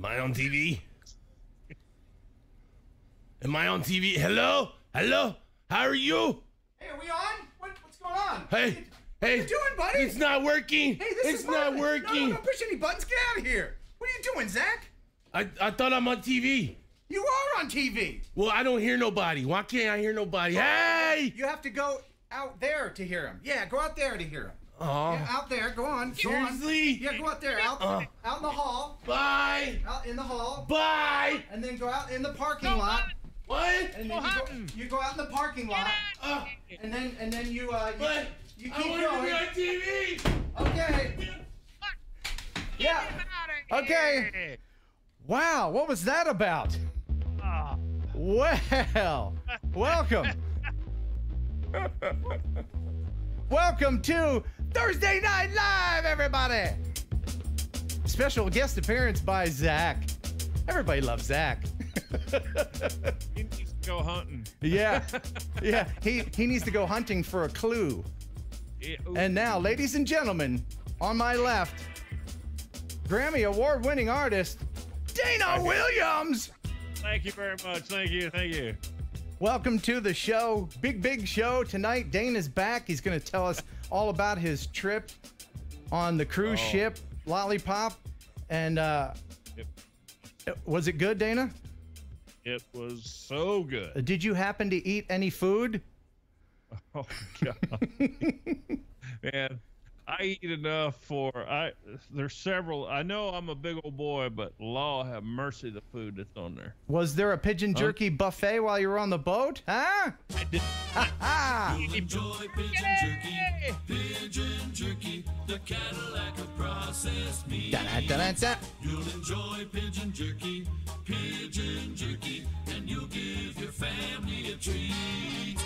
Am I on TV? Am I on TV? Hello? Hello? How are you? Hey, are we on? What's going on? Hey, what are you doing, buddy? It's not working. Hey, this it's is not Mavic. working. No, don't push any buttons. Get out of here. What are you doing, Zach? I thought I'm on TV. You are on TV. Well, I don't hear nobody. Why can't I hear nobody? Hey! You have to go out there to hear him. Yeah, go out there to hear him. Oh. Yeah, out there. Go on. Seriously? Go on. Yeah, go out there. Out in the hall. Bye. Out in the hall. Bye. And then go out in the parking lot. What? And then you go out in the parking lot. And then you keep I want going. to be on TV. Okay. Yeah. Okay. Wow, what was that about? Well, welcome. Welcome to Thursday Night Live, everybody. Special guest appearance by Zach. Everybody loves Zach. He needs to go hunting. Yeah, yeah. He needs to go hunting for a clue. Yeah, And now, ladies and gentlemen, on my left, Grammy Award-winning artist, Dana Williams. Thank you very much. Thank you. Thank you. Welcome to the show. Big show tonight. Dana's back. He's going to tell us all about his trip on the cruise ship, Lollipop. And was it good, Dana? It was so good. Did you happen to eat any food? Oh God, man, I eat enough there's several. I know I'm a big old boy, but law have mercy the food that's on there. Was there a pigeon jerky buffet while you were on the boat? Huh? I did. You'll enjoy pigeon jerky, the Cadillac of processed meat. Da-da-da-da-da. You'll enjoy pigeon jerky, and you'll give your family a treat.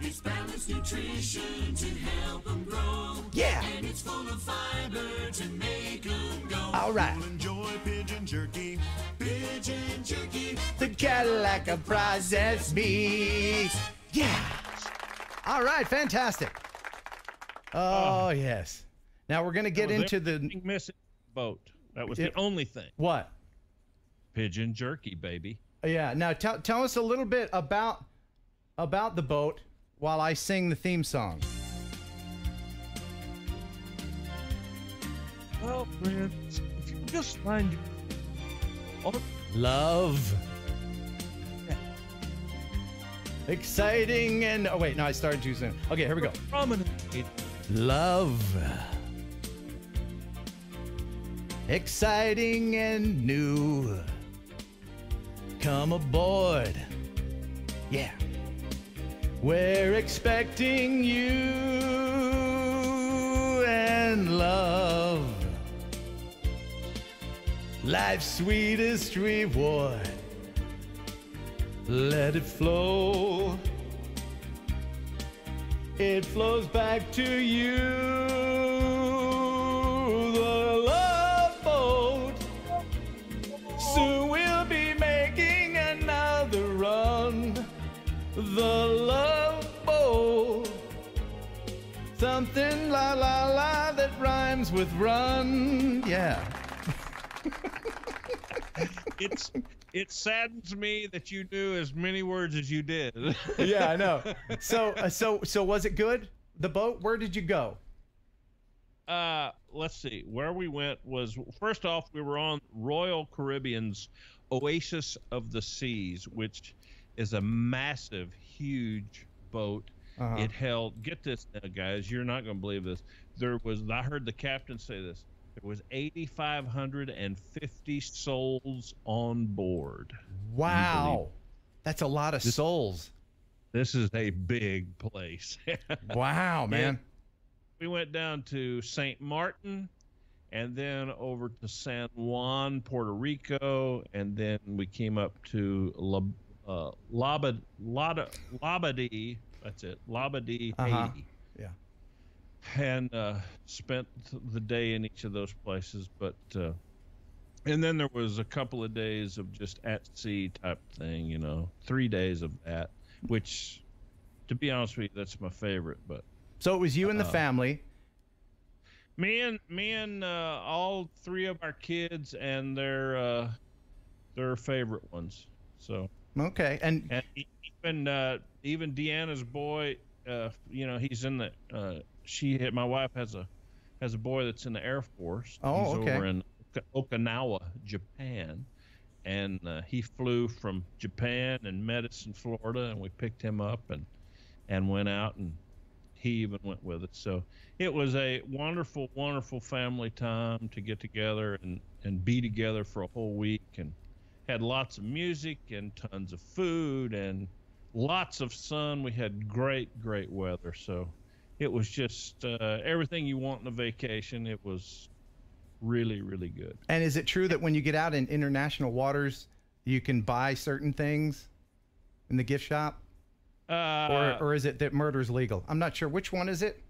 It's balanced nutrition to help them grow. Yeah. And it's full of fiber to make them go. All right. You'll enjoy pigeon jerky, The Cadillac of processed meat. Yeah. All right, fantastic. Oh, yes. Now we're going to get into the missing boat. That was the only thing. What? Pigeon jerky, baby. Yeah. Now tell us a little bit about the boat while I sing the theme song. Well, friends, if you just find Love. Exciting and... Oh, wait. No, I started too soon. Okay, here we go. prominent. Love. Exciting and new. Come aboard. Yeah. We're expecting you and love. Life's sweetest reward. Let it flow. It flows back to you. The love boat. Soon we'll be making another run. The love boat. Something la la la that rhymes with run. Yeah. It saddens me that you knew as many words as you did. Yeah, I know. So was it good? The boat? Where did you go? Let's see. Where we went was, first off, we were on Royal Caribbean's Oasis of the Seas, which is a massive, huge boat. It held, get this now, guys, you're not going to believe this. I heard the captain say this. There was 8,550 souls on board. Wow. That's a lot of souls. This is a big place. Wow, man. We went down to St. Martin and then over to San Juan, Puerto Rico, and then we came up to Labadee. That's it. Labadee, Haiti. Yeah. And spent the day in each of those places, but and then there was a couple of days of just at sea type thing, 3 days of that, which, to be honest with you, that's my favorite. But so it was you and the family. Me and all three of our kids and their they're her favorite ones. So Okay. And even Deanna's boy, you know, he's in the my wife has a boy that's in the Air Force. Oh, he's okay. over in Okinawa, Japan, and he flew from Japan and met us in Florida, and we picked him up and went out, and he even went with us. So it was a wonderful, wonderful family time to get together and be together for a whole week, and had lots of music and tons of food and lots of sun. We had great, great weather. So it was just everything you want in a vacation. It was really, really good. And is it true that when you get out in international waters, you can buy certain things in the gift shop? Or is it that murder's legal? I'm not sure. Which one is it?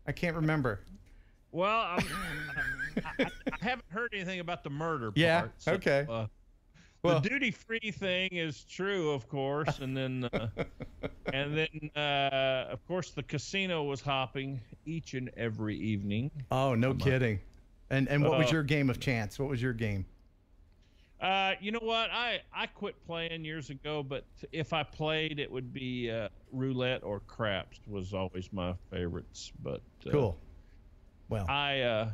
I can't remember. Well, I haven't heard anything about the murder part. Yeah, So, okay. the duty-free thing is true, of course, and then of course, the casino was hopping each and every evening. Oh, no kidding. And what was your game of chance? What was your game? You know what? I quit playing years ago, but if I played, it would be roulette or craps was always my favorites. But cool. Well, I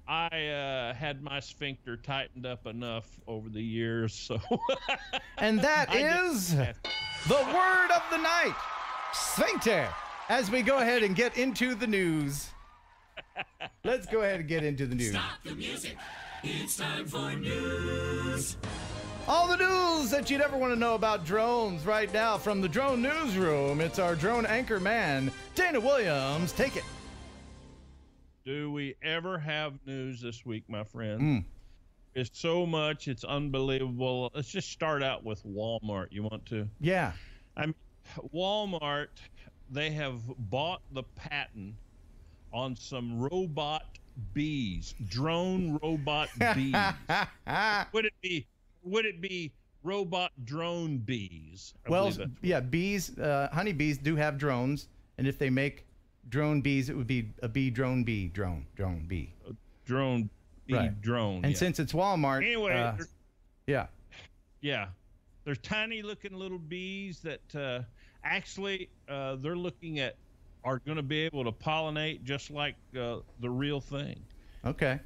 had my sphincter tightened up enough over the years, so. And that is the word of the night, sphincter. As we go ahead and get into the news. Let's go ahead and get into the news. Stop the music. It's time for news. All the news that you'd ever want to know about drones right now from the drone newsroom. It's our drone anchor man, Dana Williams. Take it. Do we ever have news this week, my friend? It's so much. It's unbelievable. Let's just start out with Walmart. You want to? Yeah. I mean, Walmart, they have bought the patent on some robot bees, drone robot bees. Would it be robot drone bees? Well, yeah, bees, honeybees do have drones, and if they make drone bees, it would be a bee drone bee drone bee. Drone bee Right. drone. And yeah. since it's Walmart, Anyway, yeah. yeah, they're tiny looking little bees that actually they're looking at are going to be able to pollinate just like the real thing. Okay.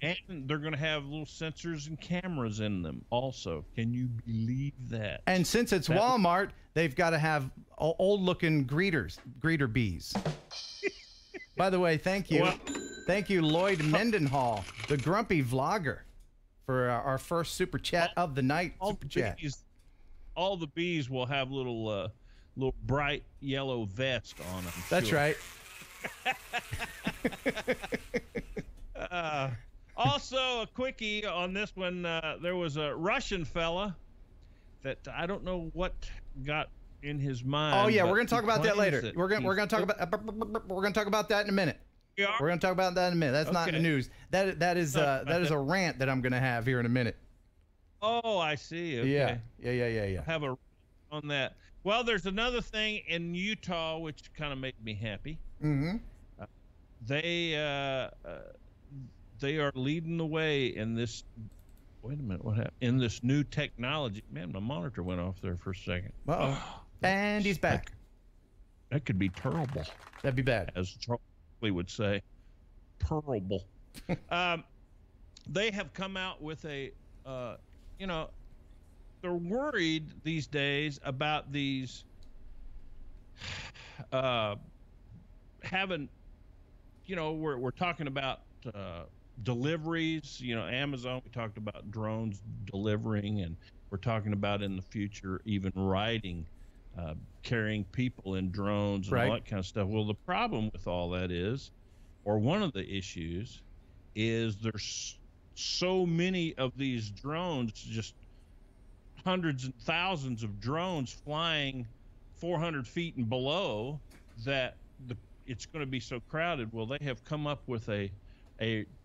And they're going to have little sensors and cameras in them also. Can you believe that? And since it's Walmart, they've got to have old-looking greeter bees. By the way, thank you. Well, Thank you, Lloyd Mendenhall, the grumpy vlogger, for our first super chat of the night. Super chat. All the bees will have little bright yellow vest on them. That's right. Also, a quickie on this one. There was a Russian fella that I don't know what got in his mind. Oh yeah, but we're gonna talk about that later. We're gonna talk about that in a minute. Yeah. We're gonna talk about that in a minute. That's not in the Okay. news. That is a rant that I'm gonna have here in a minute. Oh, I see. Okay. Yeah. Have a on that. Well, there's another thing in Utah which kind of made me happy. Mm-hmm. They are leading the way in this. Wait a minute, what happened? In this new technology. Man, my monitor went off there for a second. Uh-oh. And he's back. That could be terrible, That'd be bad. as Charlie would say. Terrible. They have come out with a, they're worried these days about these having, we're talking about deliveries, Amazon, we talked about drones delivering, and we're talking about in the future even riding, carrying people in drones and Right. all that kind of stuff. Well, the problem with all that is, or one of the issues, is there's so many of these drones, just hundreds and thousands of drones flying 400 feet and below, that it's going to be so crowded. Well, they have come up with a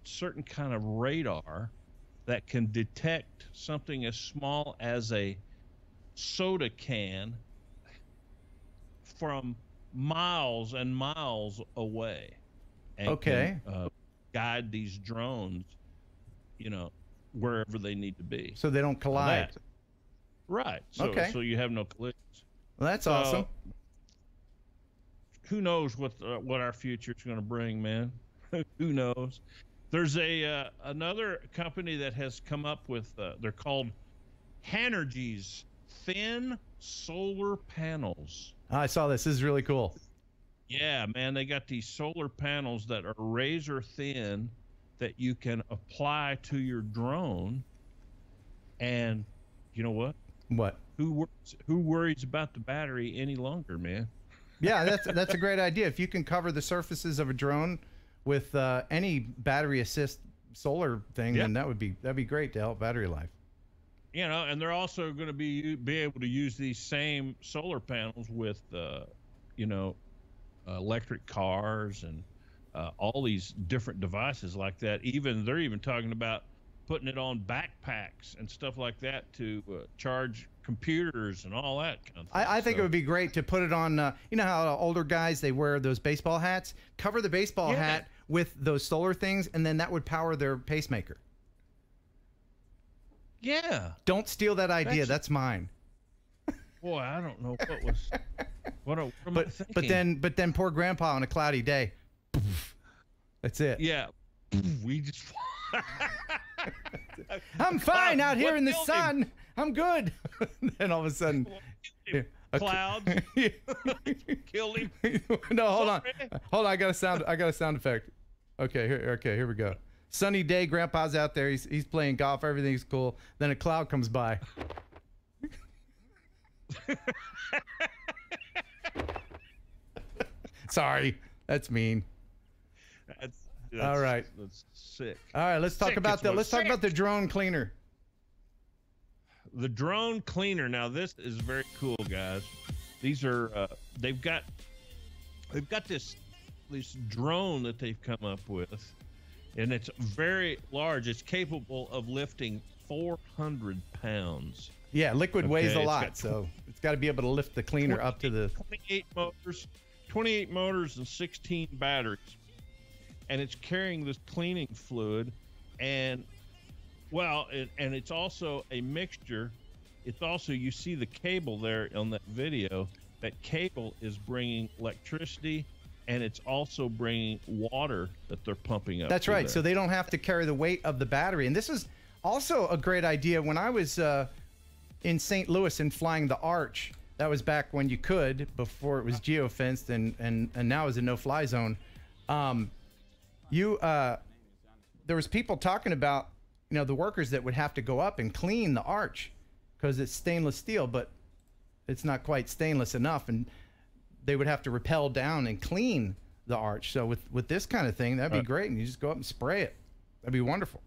certain kind of radar that can detect something as small as a soda can from miles and miles away, and Okay. can, guide these drones, wherever they need to be. So they don't collide. Right. So, okay. So you have no collisions. Well, that's awesome. Who knows what our future is going to bring, man? Who knows? There's another company that has come up with, they're called Hanergy's thin solar panels. I saw this. This is really cool. Yeah, man, they got these solar panels that are razor thin that you can apply to your drone. And you know what? What? Who worries about the battery any longer, man? Yeah, that's a great idea. If you can cover the surfaces of a drone with any battery assist solar thing, then that'd be great to help battery life. You know, and they're also going to be able to use these same solar panels with, you know, electric cars and all these different devices like that. They're even talking about putting it on backpacks and stuff like that to charge computers and all that kind of thing. I think it would be great to put it on, you know how older guys, they wear those baseball hats? Cover the baseball hat with those solar things, and then that would power their pacemaker. Yeah. Don't steal that idea. That's mine. Boy, I don't know what am I thinking? But then poor grandpa on a cloudy day. That's it. Yeah. We just I'm fine out here in the sun. I'm good. Then all of a sudden, clouds killed him. No, hold on. I got a sound effect. Okay, here we go. Sunny day, grandpa's out there. He's playing golf. Everything's cool. Then a cloud comes by. Sorry, that's mean. That's all right. That's sick. All right, let's talk about the drone cleaner. The drone cleaner. Now this is very cool, guys. These are they've got this drone that they've come up with, and it's very large. It's capable of lifting 400 pounds. Yeah, liquid weighs a lot, so it's got to be able to lift the cleaner up to the 28 motors and 16 batteries, and it's carrying this cleaning fluid, and and it's also a mixture. It's also, you see the cable there on that video. That cable is bringing electricity, and it's also bringing water that they're pumping up. That's right. So they don't have to carry the weight of the battery. And this is also a great idea. When I was in St. Louis and flying the Arch, that was back when you could, before it was geofenced and now is a no-fly zone. There was people talking about, you know, the workers that would have to go up and clean the Arch because it's stainless steel, but it's not quite stainless enough, and they would have to rappel down and clean the Arch. So with this kind of thing, that'd be great, and you just go up and spray it. That'd be wonderful.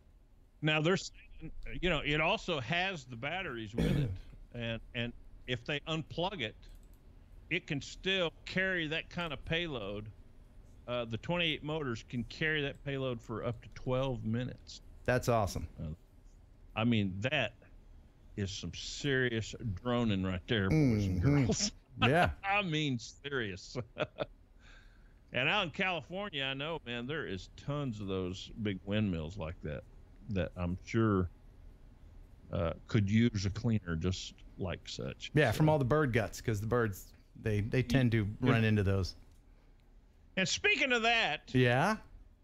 Now they're saying, you know, it also has the batteries with it, and if they unplug it, it can still carry that kind of payload. The 28 motors can carry that payload for up to 12 minutes. That's awesome. I mean, that is some serious droning right there, boys and girls. Yeah. I mean, serious. And out in California, I know, man, there is tons of those big windmills like that I'm sure could use a cleaner just like such. Yeah, from all the bird guts, because the birds, they tend to run into those. And speaking of that, yeah,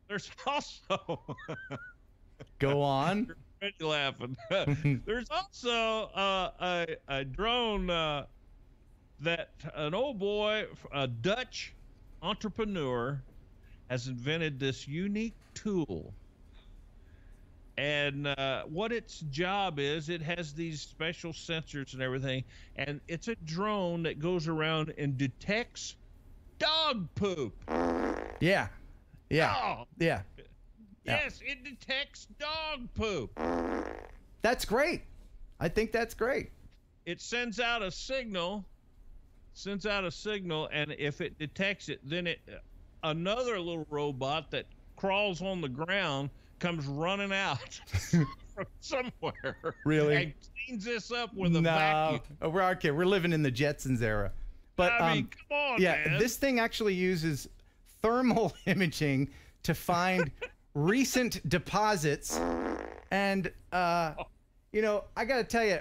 there's also go on. You're already laughing. There's also a drone that an old boy, a Dutch entrepreneur, has invented this unique tool. And what its job is, it has these special sensors and everything, and it's a drone that goes around and detects dog poop. Yeah. Yeah. Oh. Yeah. Yes, it detects dog poop. That's great. I think that's great. It sends out a signal, and if it detects it, then another little robot that crawls on the ground comes running out from somewhere. Really? And cleans this up with a vacuum. We're living in the Jetsons era. But I mean, come on, man. This thing actually uses thermal imaging to find recent deposits And, you know, I got to tell you,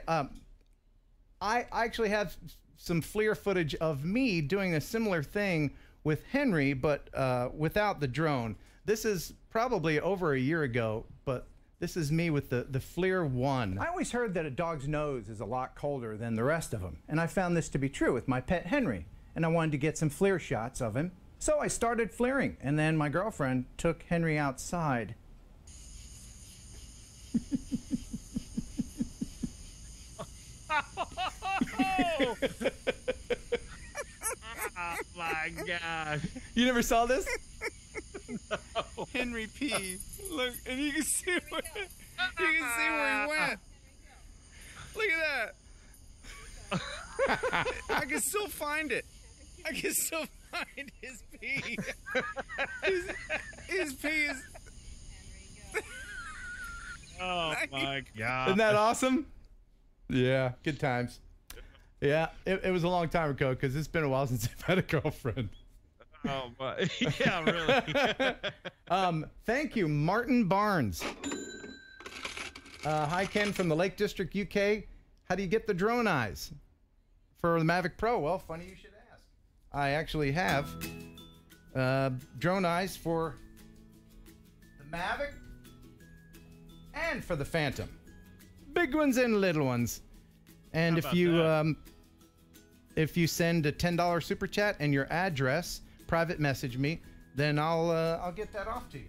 I actually have some FLIR footage of me doing a similar thing with Henry, but without the drone. This is probably over a year ago, but this is me with the FLIR 1. I always heard that a dog's nose is a lot colder than the rest of them, and I found this to be true with my pet Henry, and I wanted to get some FLIR shots of him. So I started FLIRing, and then my girlfriend took Henry outside. Oh my gosh. You never saw this? No. Henry P. Look, and you can see where he went. Look at that. I can still find it. I can still find his pee. His pee is. Oh my God. Isn't that awesome? Yeah, good times. Yeah, it was a long time ago because it's been a while since I've had a girlfriend. Oh my, yeah, really. Thank you, Martin Barnes. Hi, Ken from the Lake District, UK. How do you get the drone eyes for the Mavic Pro? Well, funny you should ask. I actually have drone eyes for the Mavic and for the Phantom. Big ones and little ones. And if you send a $10 super chat and your address, private message me, then I'll get that off to you.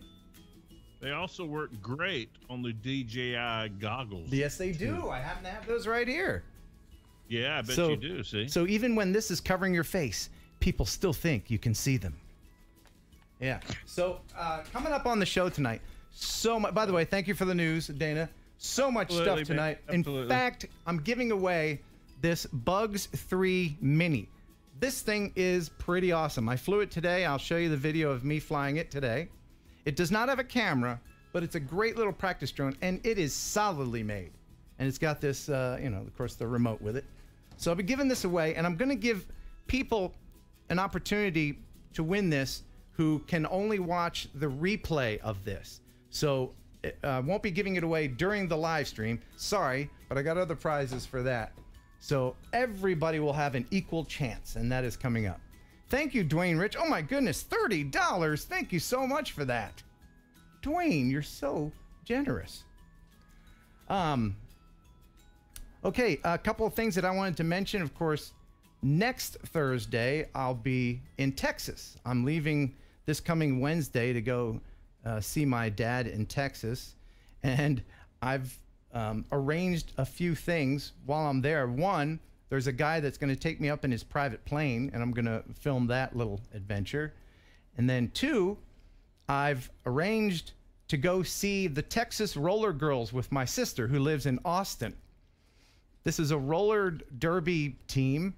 They also work great on the DJI goggles. Yes, they do. I happen to have those right here. Yeah, I bet you do. See. So even when this is covering your face, people still think you can see them. Yeah. So coming up on the show tonight, so much. By the way, thank you for the news, Dana. So much stuff tonight. In fact, I'm giving away this Bugs 3 Mini. This thing is pretty awesome. I flew it today. I'll show you the video of me flying it today. It does not have a camera, but it's a great little practice drone, and it is solidly made. And it's got this, you know, of course, the remote with it. So I'll be giving this away, and I'm going to give people an opportunity to win this who can only watch the replay of this. So I won't be giving it away during the live stream. Sorry, but I got other prizes for that. So everybody will have an equal chance, and that is coming up. Thank you, Dwayne Rich. Oh my goodness, $30. Thank you so much for that. Dwayne, you're so generous. Okay, a couple of things that I wanted to mention. Of course, next Thursday, I'll be in Texas. I'm leaving this coming Wednesday to go see my dad in Texas. And I've arranged a few things while I'm there. One, there's a guy that's going to take me up in his private plane, and I'm going to film that little adventure. And then two, I've arranged to go see the Texas Roller Girls with my sister, who lives in Austin. This is a roller derby team,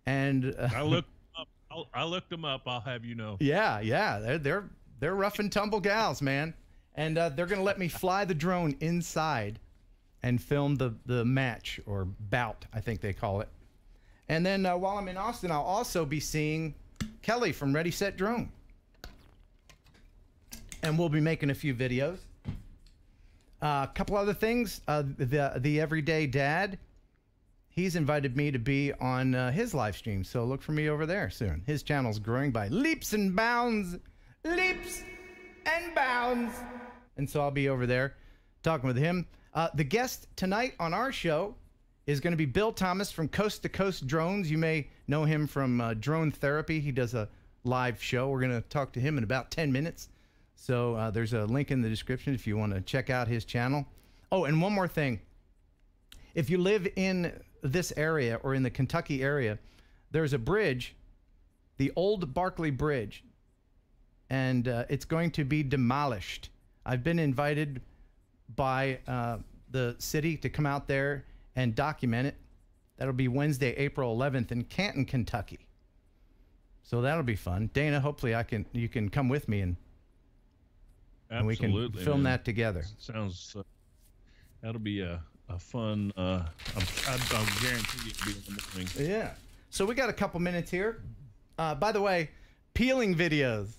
and I looked them up. I'll have you know. Yeah, they're rough and tumble gals, man. And they're going to let me fly the drone inside and film the match, or bout, I think they call it. And then while I'm in Austin, I'll also be seeing Kelly from Ready, Set, Drone. And we'll be making a few videos. A couple other things. The Everyday Dad, he's invited me to be on his live stream, so look for me over there soon. His channel's growing by leaps and bounds. Leaps and bounds. And so I'll be over there talking with him. The guest tonight on our show is going to be Bill Thomas from Coast to Coast Drones. You may know him from Drone Therapy. He does a live show. We're going to talk to him in about 10 minutes. So there's a link in the description if you want to check out his channel. Oh, and one more thing. If you live in this area or in the Kentucky area, there's a bridge, the old Barkley Bridge, and it's going to be demolished. I've been invited by the city to come out there and document it. That'll be Wednesday, April 11th in Canton, Kentucky. So that'll be fun. Dana, hopefully you can come with me and we can film that together. Sounds that'll be a fun. I'll guarantee you it'll be in the morning. Yeah. So we got a couple minutes here. By the way, peeling videos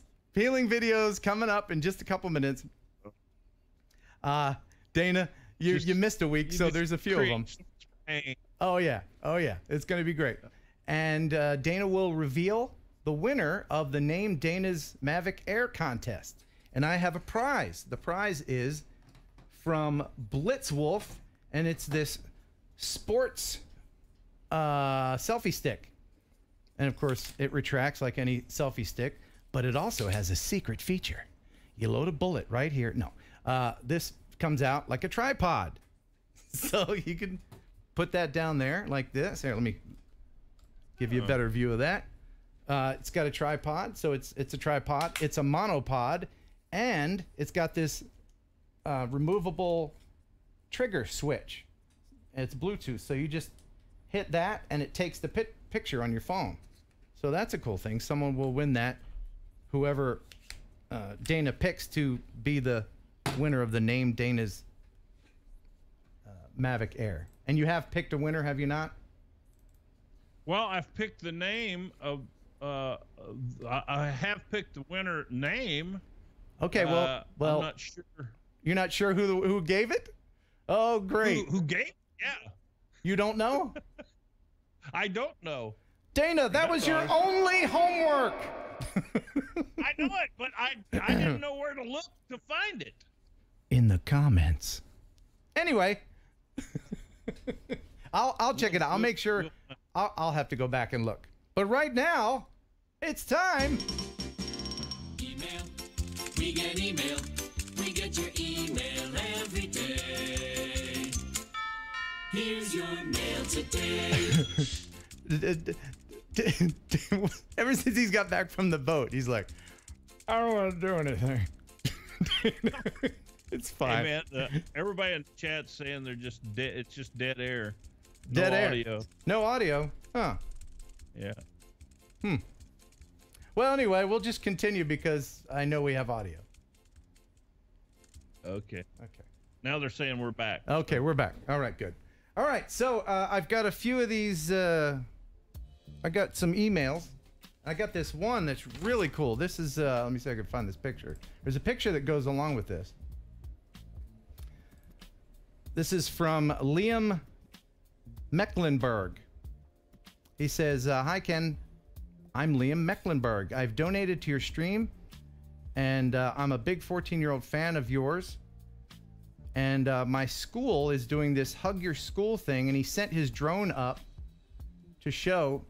coming up in just a couple minutes. Dana, You missed a week, so there's a few of them. Oh yeah, it's gonna be great. And Dana will reveal the winner of the Name Dana's Mavic Air contest, and I have a prize. The prize is from Blitzwolf, and it's this sports selfie stick, and of course it retracts like any selfie stick, but it also has a secret feature. You load a bullet right here. No, this comes out like a tripod, so you can put that down there like this. Here, let me give you a better view of that. It's got a tripod, so it's a tripod. It's a monopod, and it's got this removable trigger switch. And it's Bluetooth, so you just hit that, and it takes the picture on your phone. So that's a cool thing. Someone will win that. Whoever Dana picks to be the winner of the Name Dana's Mavic Air. And you have picked a winner, have you not? Well, I've picked the name of. I have picked the winner name. Okay, well, I'm not sure. You're not sure who gave it? Oh, great. Who gave? Yeah. You don't know? I don't know. Dana, that was your only homework. I know it, but I didn't know where to look to find it. In the comments. Anyway, I'll check it out. I'll make sure. I'll have to go back and look. But right now, it's time. Email. We get email. We get your email every day. Here's your mail today. Ever since he's got back from the boat, he's like, I don't want to do anything. It's fine. Hey man, everybody in the chat's saying they're just dead. It's just dead air. Dead air. Audio. No audio. Huh. Yeah. Well, anyway, we'll just continue because I know we have audio. Okay. Now they're saying we're back. Okay, we're back. All right, good. All right, so I've got a few of these. I got some emails. I got this one that's really cool. This is, let me see if I can find this picture. There's a picture that goes along with this. This is from Liam Mecklenburg. He says, hi, Ken. I'm Liam Mecklenburg. I've donated to your stream, and I'm a big 14-year-old fan of yours. And my school is doing this Hug Your School thing, and he sent his drone up to show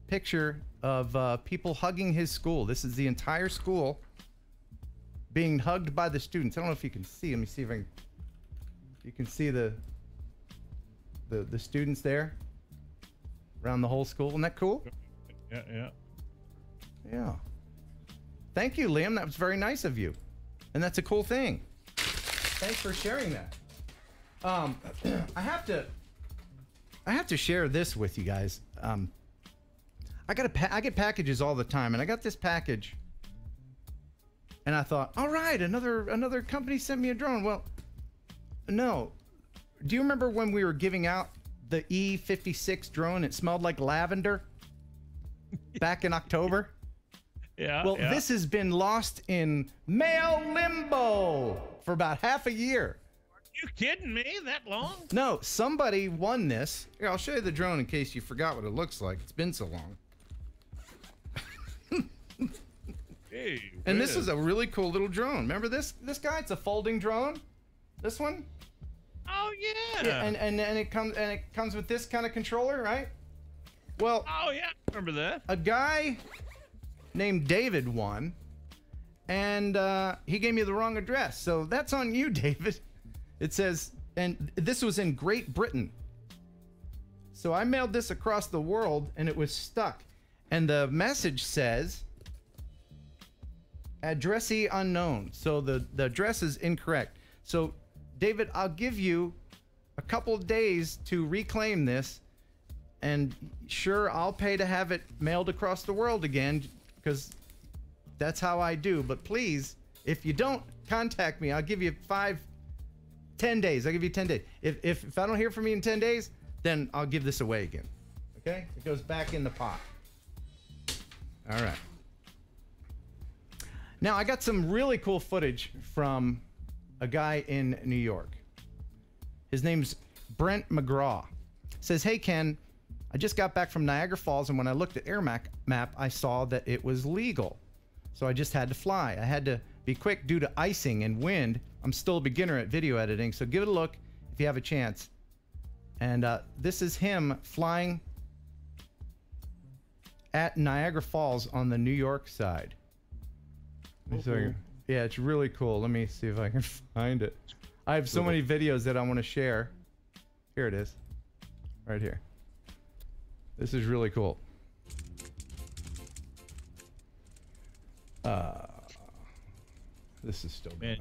picture of people hugging his school. This is the entire school being hugged by the students. I don't know if you can see. Let me see if I can. You can see the students there around the whole school. Isn't that cool? Yeah. Thank you, Liam. That was very nice of you, and that's a cool thing. Thanks for sharing that. I have to share this with you guys. I get packages all the time, and I got this package, and I thought, all right, another company sent me a drone. Well, no. Do you remember when we were giving out the E56 drone? It smelled like lavender back in October. Yeah. Well, this has been lost in mail limbo for about half a year. Are you kidding me? That long? No, somebody won this. Here, I'll show you the drone in case you forgot what it looks like. It's been so long. Hey, and this is a really cool little drone. Remember this guy? It's a folding drone. This one. Oh yeah. And it comes with this kind of controller, right? Well. Oh yeah, remember that. A guy named David won, and he gave me the wrong address. So that's on you, David. It says, and this was in Great Britain. So I mailed this across the world, and it was stuck. And the message says, addressee unknown. So the address is incorrect. So, David, I'll give you a couple of days to reclaim this. And sure, I'll pay to have it mailed across the world again, because that's how I do. But please, if you don't contact me, I'll give you 10 days. I'll give you 10 days. If I don't hear from you in 10 days, then I'll give this away again. Okay? It goes back in the pot. All right. Now, I got some really cool footage from a guy in New York. His name's Brent McGraw. Says, hey, Ken, I just got back from Niagara Falls, and when I looked at AirMap, I saw that it was legal. So I just had to fly. I had to be quick due to icing and wind. I'm still a beginner at video editing, so give it a look if you have a chance. And this is him flying at Niagara Falls on the New York side. Yeah, it's really cool. Let me see if I can find it. I have so many videos that I want to share. Here it is. Right here. This is really cool. This is still Man,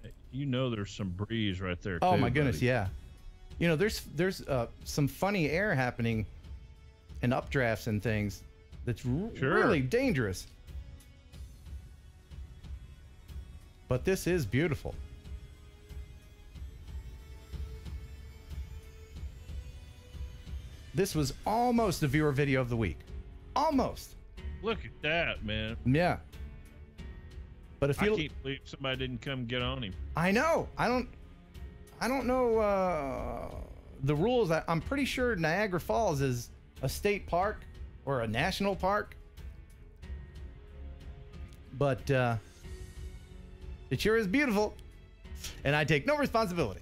going. you know there's some breeze right there, Oh too, my goodness, buddy. yeah. You know, there's some funny air happening and updrafts and things that's really dangerous. But this is beautiful. This was almost the viewer video of the week. Almost. Look at that, man. Yeah. But if I you can't believe somebody didn't come get on him. I know. I don't know the rules. I'm pretty sure Niagara Falls is a state park or a national park. But it sure is beautiful. And I take no responsibility.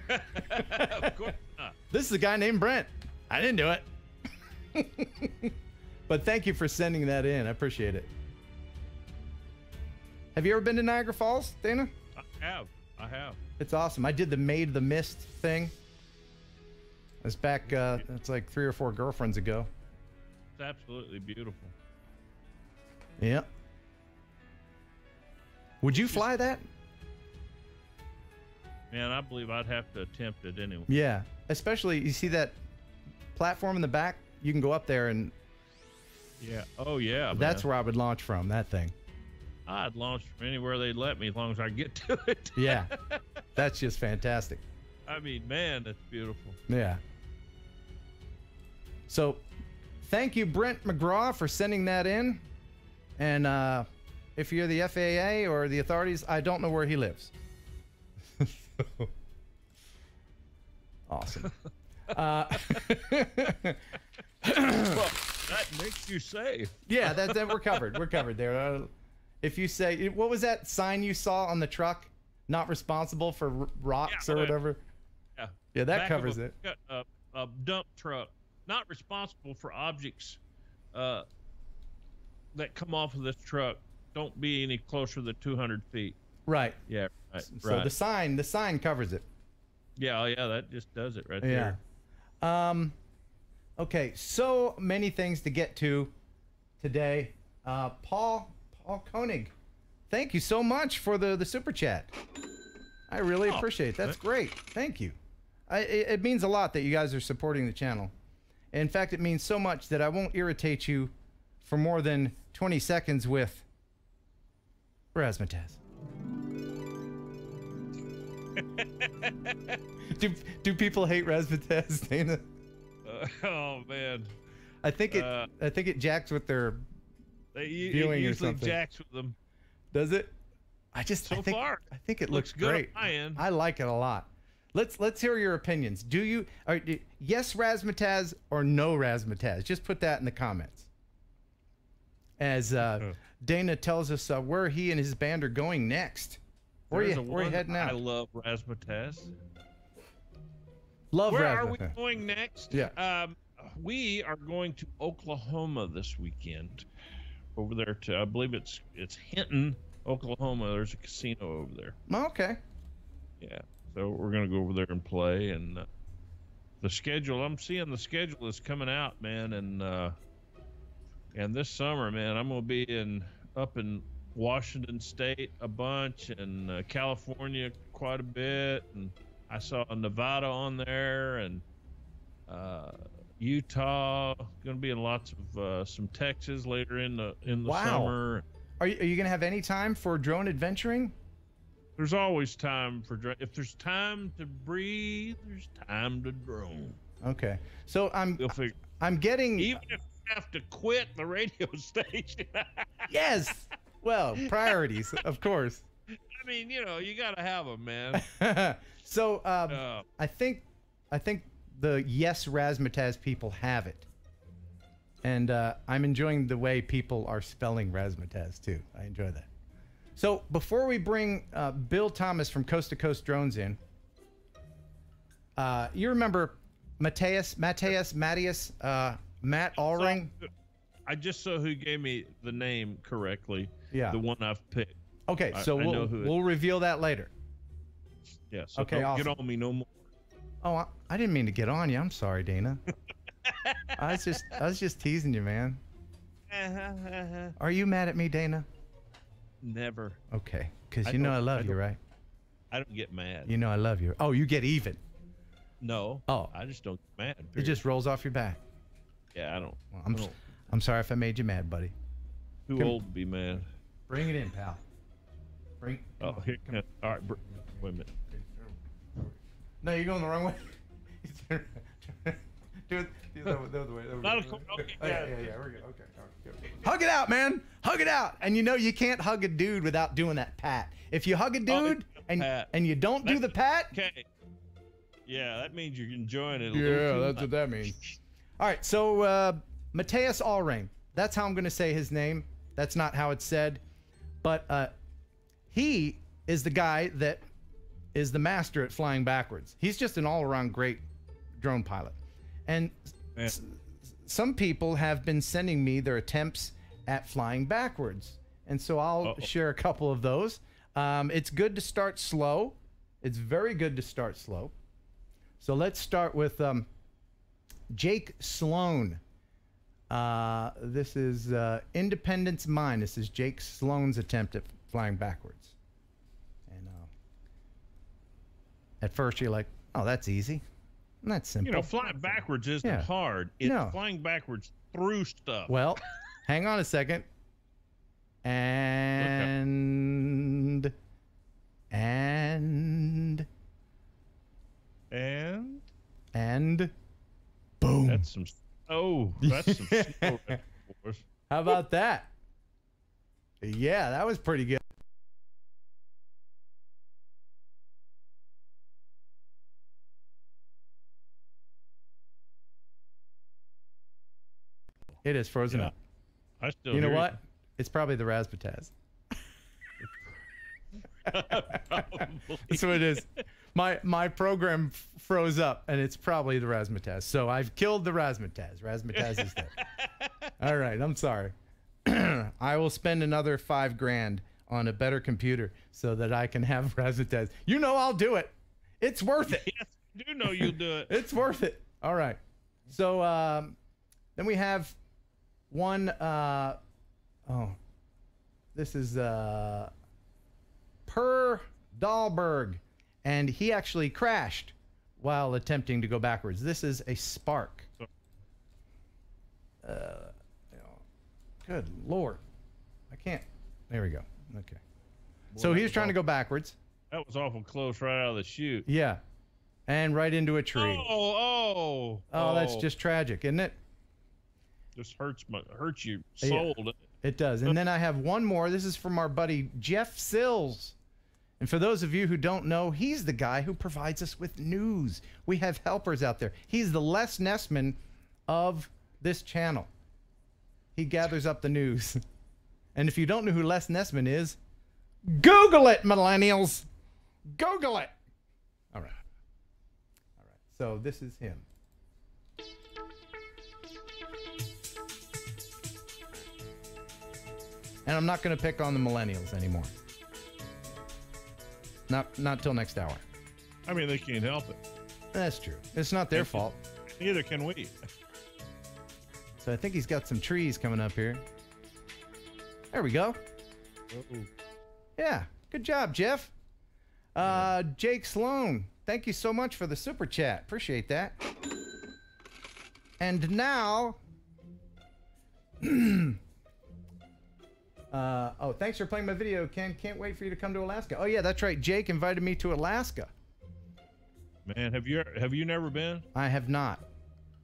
Of course not. This is a guy named Brent. I didn't do it. But thank you for sending that in. I appreciate it. Have you ever been to Niagara Falls, Dana? I have. It's awesome. I did the Made the Mist thing. It's back, it's like 3 or 4 girlfriends ago. It's absolutely beautiful. Yeah. Would you fly that? Man, I believe I'd have to attempt it anyway. Yeah. Especially, you see that platform in the back? You can go up there and... Yeah. Oh, yeah, That's man. where I would launch from, that thing. I'd launch from anywhere they'd let me as long as I get to it. Yeah. That's just fantastic. I mean, man, that's beautiful. Yeah. So, thank you, Brent McGraw, for sending that in. And if you're the FAA or the authorities, I don't know where he lives. Awesome. Well, that makes you safe. Yeah, that we're covered. We're covered there. If you say, what was that sign you saw on the truck? Not responsible for rocks or whatever. Yeah. Yeah, that Back covers of it. A dump truck, not responsible for objects that come off of this truck. Don't be any closer than 200 feet. Right. Yeah. Right. So the sign covers it. Yeah. Yeah. That just does it right Yeah. there. Okay. So many things to get to today. Paul Koenig, thank you so much for the super chat. I really appreciate it. That's great. Thank you. It means a lot that you guys are supporting the channel. In fact, it means so much that I won't irritate you for more than 20 seconds with Razzmatazz. Do people hate Razzmatazz, Dana? Oh man. I think it jacks with their viewing it or usually something. jacks with them. Does it? I think it looks good great. on my end. I like it a lot. Let's hear your opinions. Do you yes Razzmatazz or no Razzmatazz? Just put that in the comments. As Dana tells us where he and his band are going next. Where are you heading out? I love Razzmatazz. Love Where Razzmatazz. are we going next? Yeah. We are going to Oklahoma this weekend. Over there to, I believe it's Hinton, Oklahoma. There's a casino over there. Okay. Yeah. So we're gonna go over there and play. And the schedule, I'm seeing the schedule is coming out, man. And this summer, man, I'm gonna be up in Washington State a bunch, and California quite a bit, and I saw Nevada on there, and Utah. Going to be in lots of some Texas later in the summer. Are you going to have any time for drone adventuring? There's always time for if there's time to breathe, there's time to drone. Okay, so I'm getting, even if you have to quit the radio station. Yes. Well, priorities, of course. I mean, you got to have them, man. So I think the Yes Razzmatazz people have it. And I'm enjoying the way people are spelling Razzmatazz, too. I enjoy that. So before we bring Bill Thomas from Coast to Coast Drones in, you remember Matt Allring? I just saw who gave me the name correctly. Yeah. The one I've picked. Okay, so we'll reveal that later. Yeah, so okay, don't awesome. get on me no more. Oh, I didn't mean to get on you. I'm sorry, Dana. I was just teasing you, man. Are you mad at me, Dana? Never. Okay, because you know I love you, right? I don't get mad. You know I love you. Oh, you get even. No. Oh. I just don't get mad. It just rolls off your back. Yeah, I don't. Well, I'm sorry if I made you mad, buddy. Too old to be mad. Bring it in, pal. All right, wait a minute. No, you're going the wrong way. Do it the other way. Okay, yeah, we're good. Okay. Hug it out, man. Hug it out. And you know you can't hug a dude without doing that pat. If you hug a dude and you don't do the pat. Okay. Yeah, that means you're enjoying it. That's what that means. All right, so Matthias Allring. That's how I'm going to say his name. That's not how it's said. But he is the guy that is the master at flying backwards. He's just an all-around great drone pilot. And some people have been sending me their attempts at flying backwards. And so I'll share a couple of those. It's good to start slow. It's very good to start slow. So let's start with Jake Sloan. This is Independence Mine. This is Jake Sloan's attempt at flying backwards. And at first you're like, oh, that's easy. That's simple. You know, flying backwards isn't hard. It's flying backwards through stuff. Well, hang on a second. And boom. That's some snow. How about that? Yeah, that was pretty good. It is frozen up. I still You know what? It's probably the Razzmatazz. That's what it is. My program froze up, and it's probably the Razzmatazz. So I've killed the Razzmatazz. Razzmatazz is dead. All right, I'm sorry. I will spend another $5,000 on a better computer so that I can have Razzmatazz. You know I'll do it. It's worth it. Yes, I do know you'll do it. It's worth it. All right. So then we have one. This is Per Dahlberg, and he actually crashed while attempting to go backwards. This is a Spark. Good Lord. I can't. There we go. Okay. So he was trying to go backwards. That was awful close right out of the chute. Yeah. And right into a tree. Oh, that's just tragic, isn't it? This hurts your soul. Yeah, it does. And then I have one more. This is from our buddy Jeff Sills. And for those of you who don't know, he's the guy who provides us with news. We have helpers out there. He's the Les Nessman of this channel. He gathers up the news. And if you don't know who Les Nessman is, Google it, millennials. Google it. All right. So this is him. And I'm not going to pick on the millennials anymore. Not till next hour. I mean, they can't help it. That's true. It's not their fault. Neither can we. So I think he's got some trees coming up here. There we go. Yeah. Good job, Jeff. Jake Sloan, thank you so much for the super chat. Appreciate that. And now... thanks for playing my video, Ken. Can't wait for you to come to Alaska. Oh, yeah, that's right. Jake invited me to Alaska. Man, have you never been? I have not.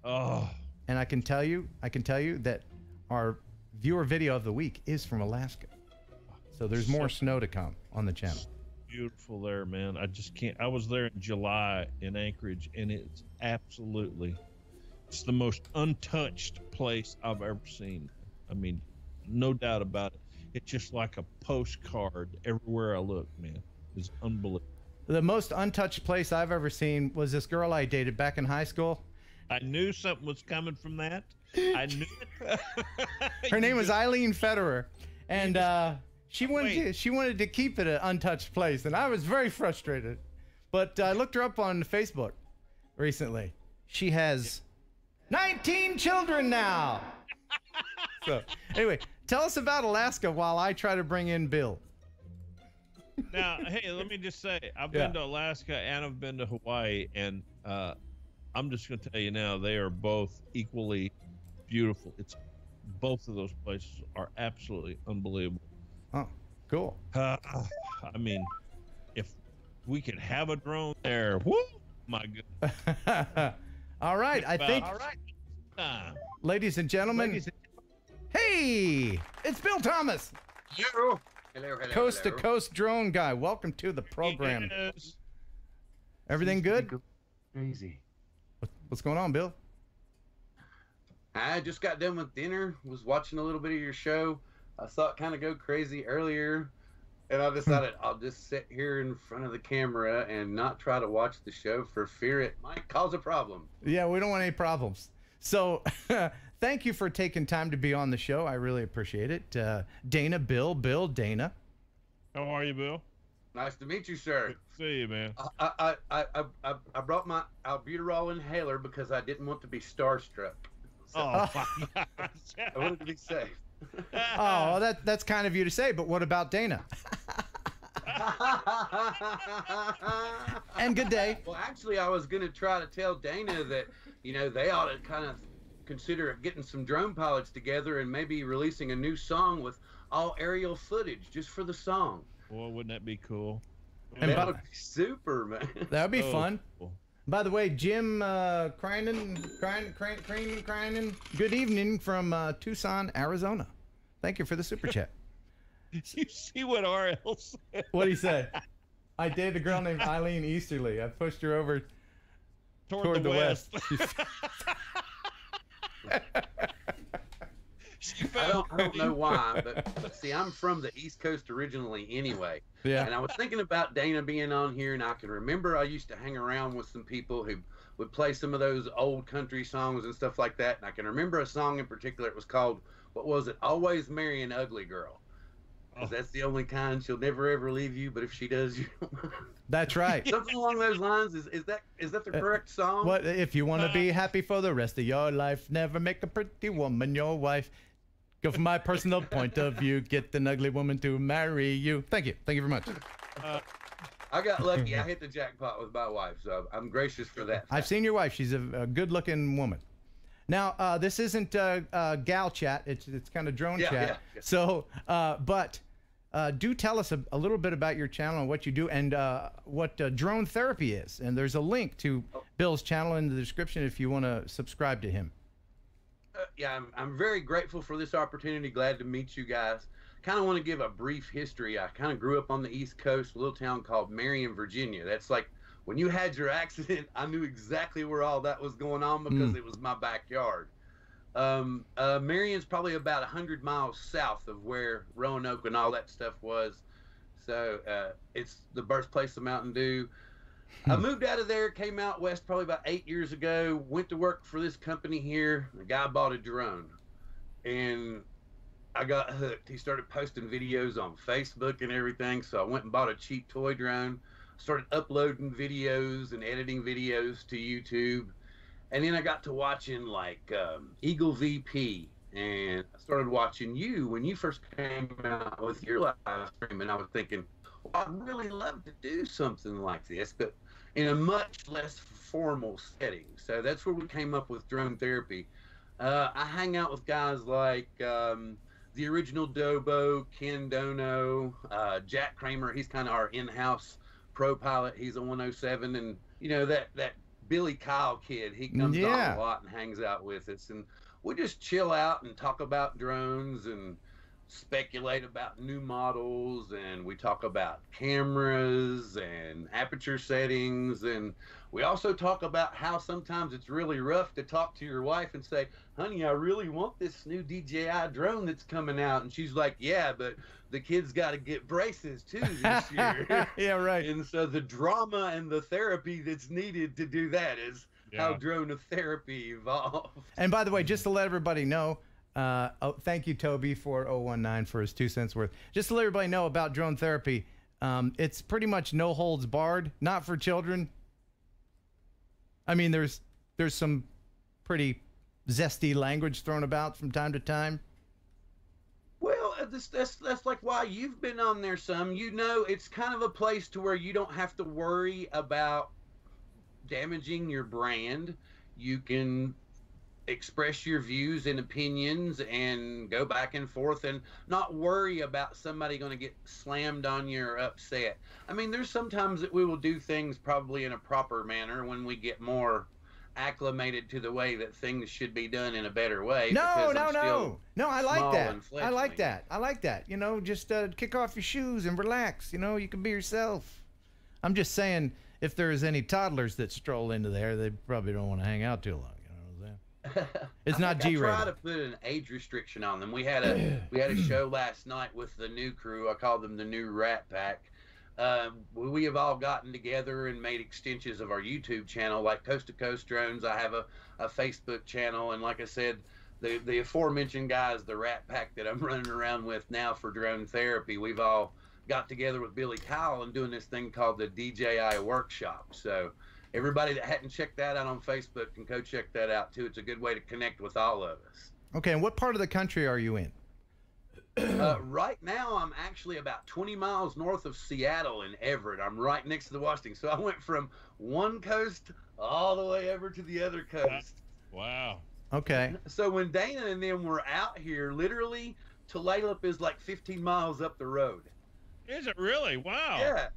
Oh. And I can tell you that our viewer video of the week is from Alaska. So there's more snow to come on the channel. beautiful there, man. I just can't. I was there in July in Anchorage, and it's the most untouched place I've ever seen. I mean, no doubt about it. It's just like a postcard everywhere I look, man. It's unbelievable. The most untouched place I've ever seen was this girl I dated back in high school. I knew something was coming from that. I knew it. Her name was Eileen Federer, and she wanted to keep it an untouched place, and I was very frustrated. But I looked her up on Facebook recently. She has 19 children now. So anyway, tell us about Alaska while I try to bring in Bill. Now, hey, let me just say, I've been to Alaska and I've been to Hawaii, and I'm just going to tell you now, they are both equally beautiful. Both of those places are absolutely unbelievable. Oh, cool. I mean, if we could have a drone there, whoo, my goodness. All right, I think, ladies and gentlemen, hey, it's Bill Thomas. Hello. Hello. Coast to coast drone guy. Welcome to the program. Yes. Everything good? Crazy. What's going on, Bill? I just got done with dinner, was watching a little bit of your show. I saw it kind of go crazy earlier, and I decided I'll just sit here in front of the camera and not try to watch the show for fear it might cause a problem. Yeah, we don't want any problems. So thank you for taking time to be on the show. I really appreciate it. Dana, Bill, Dana. How are you, Bill? Nice to meet you, sir. Good to see you, man. I brought my albuterol inhaler because I didn't want to be starstruck. So Oh, my gosh. I wanted to be safe. Oh, that's kind of you to say, but what about Dana? And good day. Well, actually, I was going to try to tell Dana that, they ought to kind of consider getting some drone pilots together and maybe releasing a new song with all aerial footage just for the song. Boy, wouldn't that be cool? And That would be super, man. That would be Oh, fun. cool. By the way, Jim Crinan, good evening from Tucson, Arizona. Thank you for the super chat. You see what RL said? What'd he say? I dated a girl named Eileen Easterly. I pushed her over toward the west. I don't know why, but see, I'm from the East Coast originally anyway. Yeah. And I was thinking about Dana being on here, and I can remember I used to hang around with some people who would play some of those old country songs and stuff like that. And I can remember a song in particular. It was called, what was it? Always Marry an Ugly Girl. Because that's the only kind. She'll never ever leave you, but if she does, you That's right. something along those lines. Is that the correct song? What if you want to be happy for the rest of your life? Never make a pretty woman your wife. Go from my personal point of view. Get an ugly woman to marry you. Thank you. Thank you very much. I got lucky. I hit the jackpot with my wife, so I'm gracious for that. I've seen your wife. She's a good-looking woman. Now, this isn't gal chat. It's kind of drone chat. Yeah. So, but do tell us a little bit about your channel and what you do and what drone therapy is. And there's a link to Bill's channel in the description if you want to subscribe to him. Yeah, I'm very grateful for this opportunity. Glad to meet you guys. Kind of want to give a brief history. I kind of grew up on the East Coast, a little town called Marion, Virginia. That's like when you had your accident, I knew exactly where all that was going on because it was my backyard. Marion's probably about 100 miles south of where Roanoke and all that stuff was. So it's the birthplace of Mountain Dew. I moved out of there, came out west probably about 8 years ago, went to work for this company here. The guy bought a drone, and I got hooked. He started posting videos on Facebook and everything, so I went and bought a cheap toy drone, started uploading videos and editing videos to YouTube, and then I got to watching like Eagle VP, and I started watching you when you first came out with your live stream, and I was thinking, well, I'd really love to do something like this, but in a much less formal setting. So that's where we came up with drone therapy. I hang out with guys like the original Dobo, Ken Dono, Jack Kramer. He's kind of our in-house pro pilot. He's a 107, and that Billy Kyle kid. He comes on a lot and hangs out with us, and we just chill out and talk about drones and speculate about new models, and we talk about cameras and aperture settings, and we also talk about how sometimes it's really rough to talk to your wife and say, honey, I really want this new DJI drone that's coming out, and she's like, yeah, but the kids got to get braces too this year. Yeah, right. And so the drama and the therapy that's needed to do that is how drone therapy evolved. And by the way, just to let everybody know, thank you, Toby, for 019 for his 2 cents worth. Just to let everybody know about drone therapy, it's pretty much no holds barred, not for children. I mean, there's some pretty zesty language thrown about from time to time. Well, that's like why you've been on there some. You know, it's kind of a place to where you don't have to worry about damaging your brand. You can express your views and opinions and go back and forth and not worry about somebody going to get slammed on you or upset. I mean, there's sometimes that we will do things probably in a proper manner when we get more acclimated to the way that things should be done in a better way. No, I like that. I like fledgling. that. I like that. You know, just kick off your shoes and relax. You know, you can be yourself. I'm just saying, if there's any toddlers that stroll into there, they probably don't want to hang out too long. You know what I'm saying? It's not G-rated. I try to put an age restriction on them. We had a show last night with the new crew. I call them the new Rat Pack. We have all gotten together and made extensions of our YouTube channel, like Coast to Coast Drones. I have a Facebook channel, and like I said, the aforementioned guys, the Rat Pack that I'm running around with now for drone therapy, we've all got together with Billy Kyle and doing this thing called the DJI Workshop. So everybody that hadn't checked that out on Facebook can go check that out too. It's a good way to connect with all of us. Okay, and what part of the country are you in? Right now, I'm actually about 20 miles north of Seattle in Everett. I'm right next to the Washington. So I went from one coast all the way over to the other coast. Wow. Okay. So when Dana and them were out here, literally, Tulalip is like 15 miles up the road. Is it really? Wow. Yeah.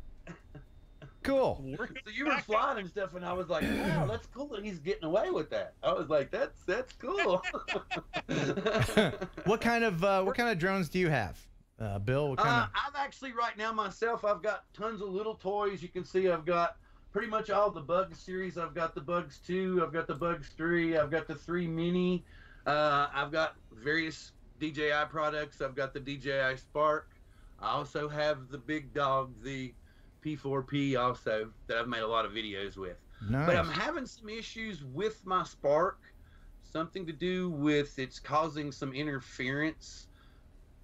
Cool. So you were flying and stuff, and I was like, wow, that's cool that he's getting away with that. I was like, that's cool. What kind of drones do you have, Bill? What kind of... I've actually right now myself, I've got tons of little toys. You can see I've got pretty much all the Bugs series. I've got the Bugs 2, I've got the Bugs 3, I've got the 3 Mini. I've got various DJI products. I've got the DJI Spark. I also have the big dog, the P4P also, that I've made a lot of videos with. Nice. But I'm having some issues with my Spark, something to do with it's causing some interference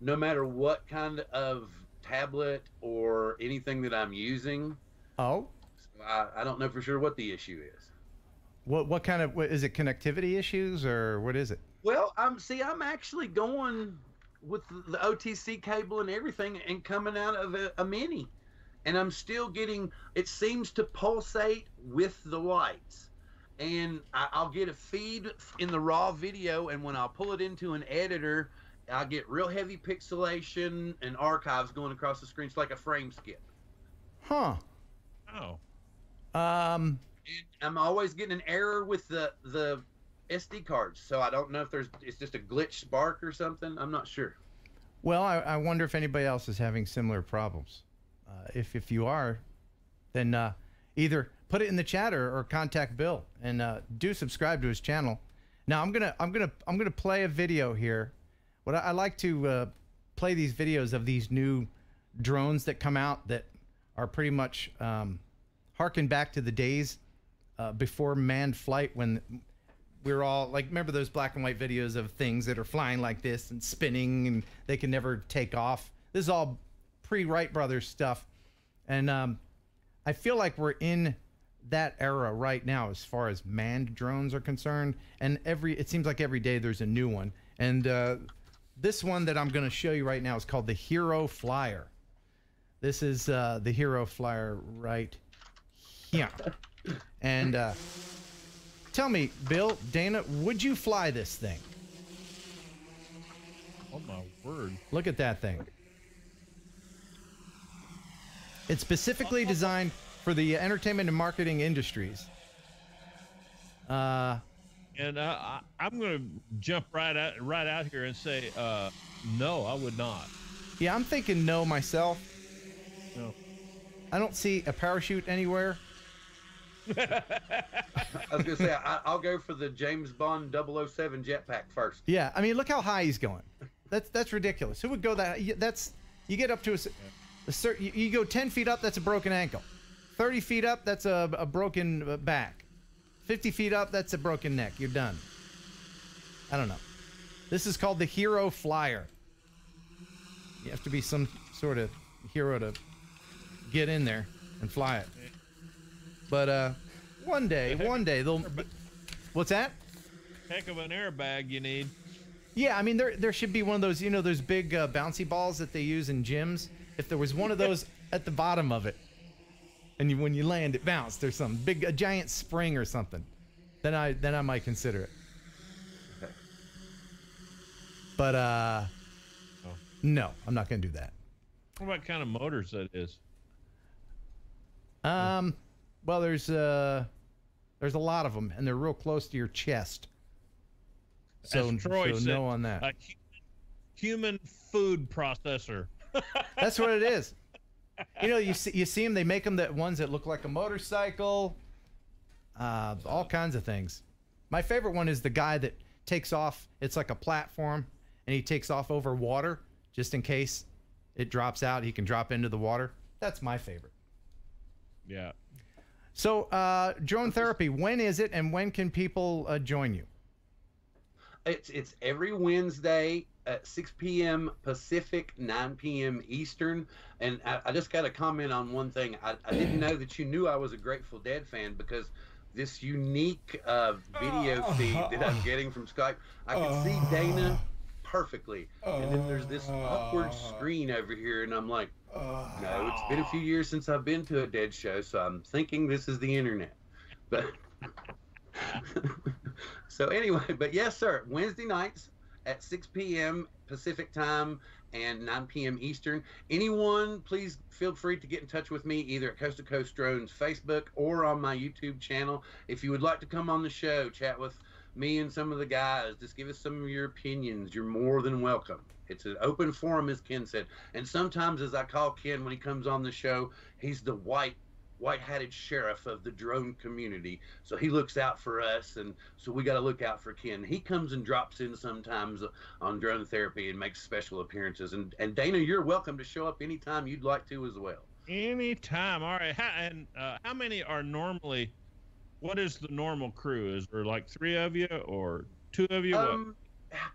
no matter what kind of tablet or anything that I'm using. Oh? So I don't know for sure what the issue is. What kind of, is it connectivity issues or what is it? Well, I'm actually going with the OTC cable and everything and coming out of a Mini. And I'm still getting, it seems to pulsate with the lights. And I'll get a feed in the raw video, and when I'll pull it into an editor, I'll get real heavy pixelation and archives going across the screen. It's like a frame skip. Huh. Oh. And I'm always getting an error with the SD cards, so I don't know if it's just a glitch Spark or something. I'm not sure. Well, I wonder if anybody else is having similar problems. If you are, then either put it in the chat or contact Bill, and do subscribe to his channel. Now I'm gonna play a video here. What I like to play these videos of these new drones that come out that are pretty much harken back to the days before manned flight, when we're all like, remember those black and white videos of things that are flying like this and spinning and they can never take off. This is all pre-Wright Brothers stuff. And I feel like we're in that era right now as far as manned drones are concerned. And it seems like every day there's a new one. And this one that I'm going to show you right now is called the Hero Flyer. This is the Hero Flyer right here. And tell me, Bill, Dana, would you fly this thing? Oh my word. Look at that thing. It's specifically designed for the entertainment and marketing industries. And I'm going to jump right out here and say, No, I would not. Yeah, I'm thinking no myself. No. I don't see a parachute anywhere. I was gonna say I'll go for the James Bond 007 jetpack first. Yeah, I mean, look how high he's going. That's ridiculous. Who would go that? That's you get up to a certain. You go 10 feet up, that's a broken ankle. 30 feet up, that's a broken back. 50 feet up, that's a broken neck. You're done. I don't know. This is called the Hero Flyer. You have to be some sort of hero to get in there and fly it. But one day they'll. What's that? Heck of an airbag you need. Yeah, I mean there should be one of those, you know, those big bouncy balls that they use in gyms. If there was one of those at the bottom of it, and when you land it bounced, there's some a giant spring or something, then I might consider it. Okay. But no, I'm not gonna do that. What kind of motors that is? Well, there's a lot of them, and they're real close to your chest. So, As Troy said, no on that. A human food processor. That's what it is. You know, you see them. They make them that ones that look like a motorcycle. All kinds of things. My favorite one is the guy that takes off. It's like a platform, and he takes off over water just in case it drops out. He can drop into the water. That's my favorite. Yeah. So, drone therapy. When is it, and when can people join you? It's every Wednesday at 6 p.m. Pacific, 9 p.m. Eastern. And I just got to comment on one thing. I didn't know that you knew I was a Grateful Dead fan, because this unique video feed that I'm getting from Skype, I can see Dana perfectly. And then there's this awkward screen over here, and I'm like, no, it's been a few years since I've been to a Dead show, so I'm thinking this is the internet. But so anyway, but yes, sir, Wednesday nights at 6 p.m. Pacific time and 9 p.m. Eastern. Anyone, please feel free to get in touch with me either at Coast to Coast Drones Facebook or on my YouTube channel. If you would like to come on the show, chat with me and some of the guys, just give us some of your opinions, you're more than welcome. It's an open forum, as Ken said. And sometimes, as I call Ken when he comes on the show, he's the white-hatted sheriff of the drone community. So he looks out for us, and so we got to look out for Ken. He comes and drops in sometimes on drone therapy and makes special appearances. And Dana, you're welcome to show up anytime you'd like to as well. Anytime. All right. How many are normally? What is the normal crew? Is there like 3 of you or 2 of you?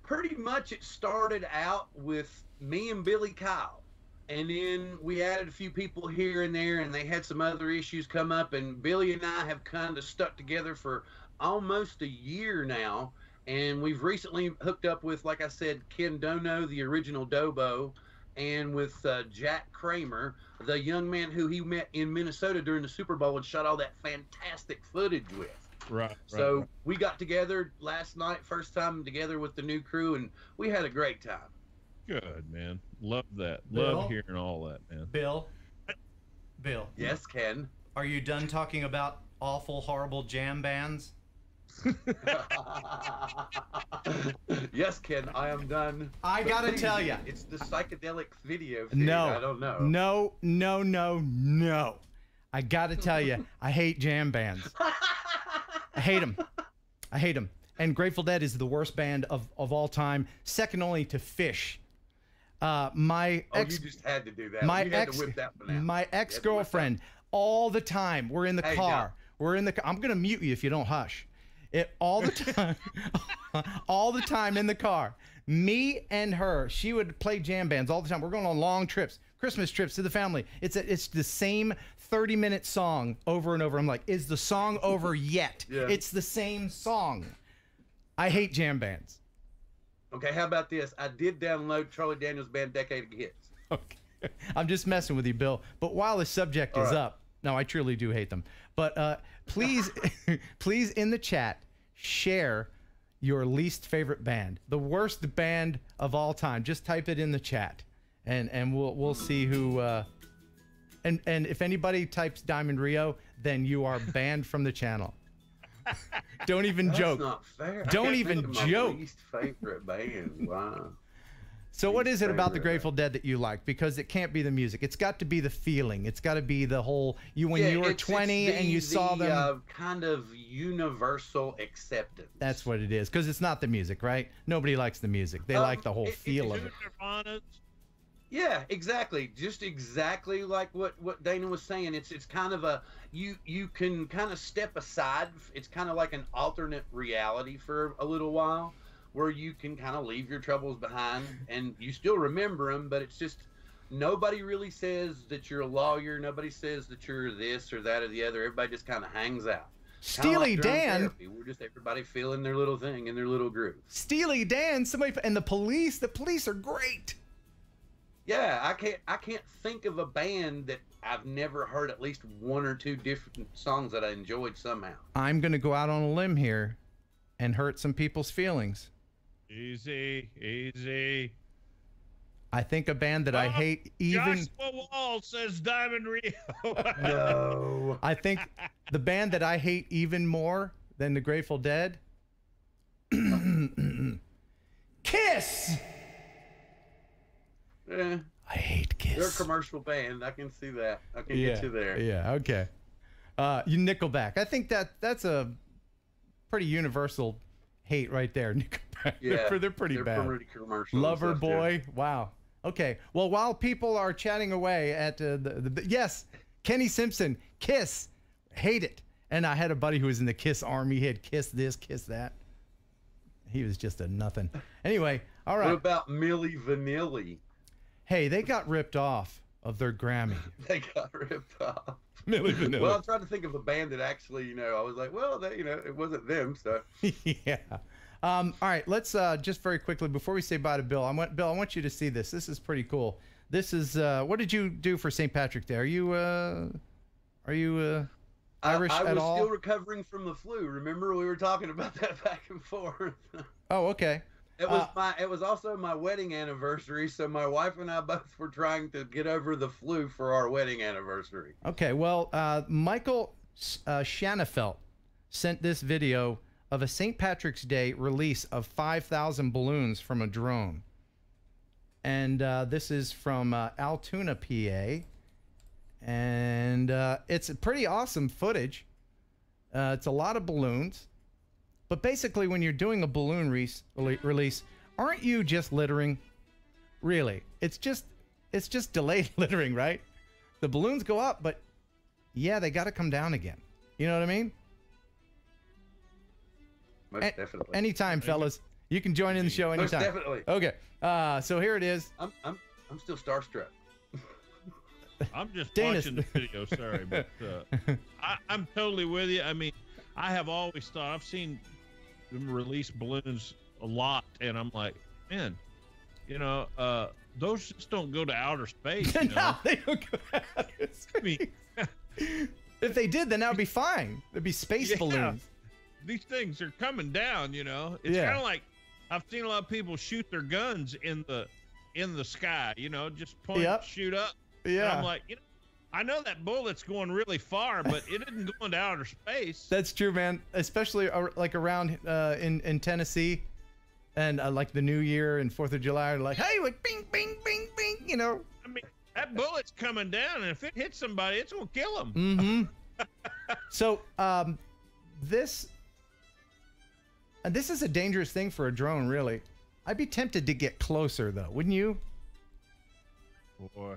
Pretty much it started out with me and Billy Kyle. And then we added a few people here and there, and they had some other issues come up. And Billy and I have kind of stuck together for almost a year now. And we've recently hooked up with, like I said, Ken Dono, the original Dobo, and with Jack Kramer, the young man who he met in Minnesota during the Super Bowl and shot all that fantastic footage with. Right. So we got together last night, first time together with the new crew, and we had a great time. Good, man. Love that. Bill? Love hearing all that, man. Bill. Yes, Ken. Are you done talking about awful, horrible jam bands? Yes, Ken, I am done. I gotta tell you, it's the psychedelic video feed. No, I don't know. No. I gotta tell you, I hate jam bands. I hate them. And Grateful Dead is the worst band of all time, second only to Fish. You just had to do that. Had to whip that one out. My ex-girlfriend, all the time, we're in the car. John. I'm gonna mute you if you don't hush. All the time, all the time in the car. Me and her, she would play jam bands all the time. We're going on long trips, Christmas trips to the family. It's the same 30-minute song over and over. I'm like, is the song over yet? Yeah. It's the same song. I hate jam bands. Okay, how about this? I did download Charlie Daniels Band Decade of Hits. Okay. I'm just messing with you, Bill. But while the subject is up, no, I truly do hate them. But please, please in the chat, share your least favorite band, the worst band of all time. Just type it in the chat, and we'll see who. And if anybody types Diamond Rio, then you are banned from the channel. Don't even joke. That's not fair. Don't even joke. My least favorite band. Wow. So what is it about the Grateful Dead that you like? Because it can't be the music. It's got to be the feeling. It's got to be the whole, when you were 20 and you saw them. Kind of universal acceptance. That's what it is. Because it's not the music, right? Nobody likes the music. They like the whole feel of it. Yeah, exactly. Just exactly like what Dana was saying. It's kind of a, you can kind of step aside. It's kind of like an alternate reality for a little while, where you can kind of leave your troubles behind and you still remember them, but it's just nobody really says that you're a lawyer. Nobody says that you're this or that or the other. Everybody just kind of hangs out. Steely Dan. Therapy. We're just everybody feeling their little thing in their little groove. Steely Dan, and the police are great. Yeah, I can't think of a band that I've never heard at least one or two different songs that I enjoyed somehow. I'm going to go out on a limb here and hurt some people's feelings. Easy, easy. I think a band that I hate even... Joshua Wall says Diamond Rio. No. I think the band that I hate even more than the Grateful Dead... Kiss! Yeah. I hate Kiss. They're a commercial band. I can see that. I can get you there. Yeah, okay. You Nickelback. I think that's a pretty universal hate right there. Nickelback. Yeah, they're pretty bad. Pretty commercial. Lover Boy. Too. Wow. Okay. Well, while people are chatting away at yes, Kenny Simpson, Kiss, hate it. And I had a buddy who was in the Kiss army. He had Kiss this, Kiss that. He was just a nothing. Anyway, all right. What about Milli Vanilli? Hey, they got ripped off of their Grammy. They got ripped off. Milli Vanilli. Well, I'm trying to think of a band that actually, I was like, well, they, it wasn't them, so. Yeah. All right, let's just very quickly, before we say bye to Bill, Bill, I want you to see this. This is pretty cool. This is, what did you do for St. Patrick's Day? Are you Irish at all? I was still recovering from the flu. Remember, we were talking about that back and forth. Oh, okay. It was also my wedding anniversary, so my wife and I both were trying to get over the flu for our wedding anniversary. Okay, well, Michael Shanafelt sent this video of a St. Patrick's Day release of 5,000 balloons from a drone. And this is from Altoona, PA. And it's pretty awesome footage. It's a lot of balloons. But basically, when you're doing a balloon release, aren't you just littering? Really? It's just delayed littering, right? The balloons go up, but yeah, they got to come down again. You know what I mean? Most definitely. Anytime, fellas. You can join in the show anytime. Most definitely. Okay. So here it is. I'm still starstruck. I'm just watching the video, sorry, but I'm totally with you. I mean, I have always thought, I've seen them release balloons a lot, and I'm like, man, those just don't go to outer space. No, they don't go to outer space. I mean, if they did, then that would be fine. It'd be space balloons. These things are coming down, It's kind of like I've seen a lot of people shoot their guns in the sky, just point, shoot up. Yeah. And I'm like, I know that bullet's going really far, but it isn't going to outer space. That's true, man. Especially like around in Tennessee, and like the New Year and 4th of July, like, hey, like, bing, bing, bing, bing, I mean, that bullet's coming down, and if it hits somebody, it's going to kill them. Mm-hmm. So this is a dangerous thing for a drone, really. I'd be tempted to get closer, though, wouldn't you? Boy.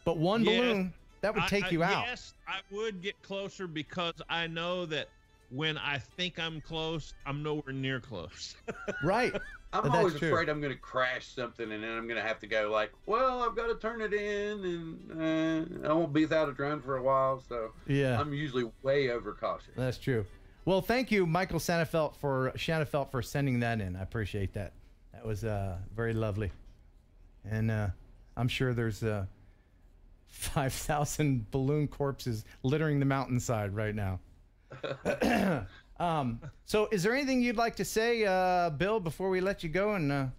But one balloon, that would take you out. Yes, I would get closer because I know that when I think I'm close, I'm nowhere near close. Right. I'm always afraid I'm going to crash something, and then I'm going to have to go like, well, I've got to turn it in, and I won't be without a drone for a while. So yeah, I'm usually way overcautious. That's true. Well, thank you, Michael Shanafelt, for sending that in. I appreciate that. That was very lovely. And I'm sure there's 5,000 balloon corpses littering the mountainside right now. So is there anything you'd like to say, Bill, before we let you go and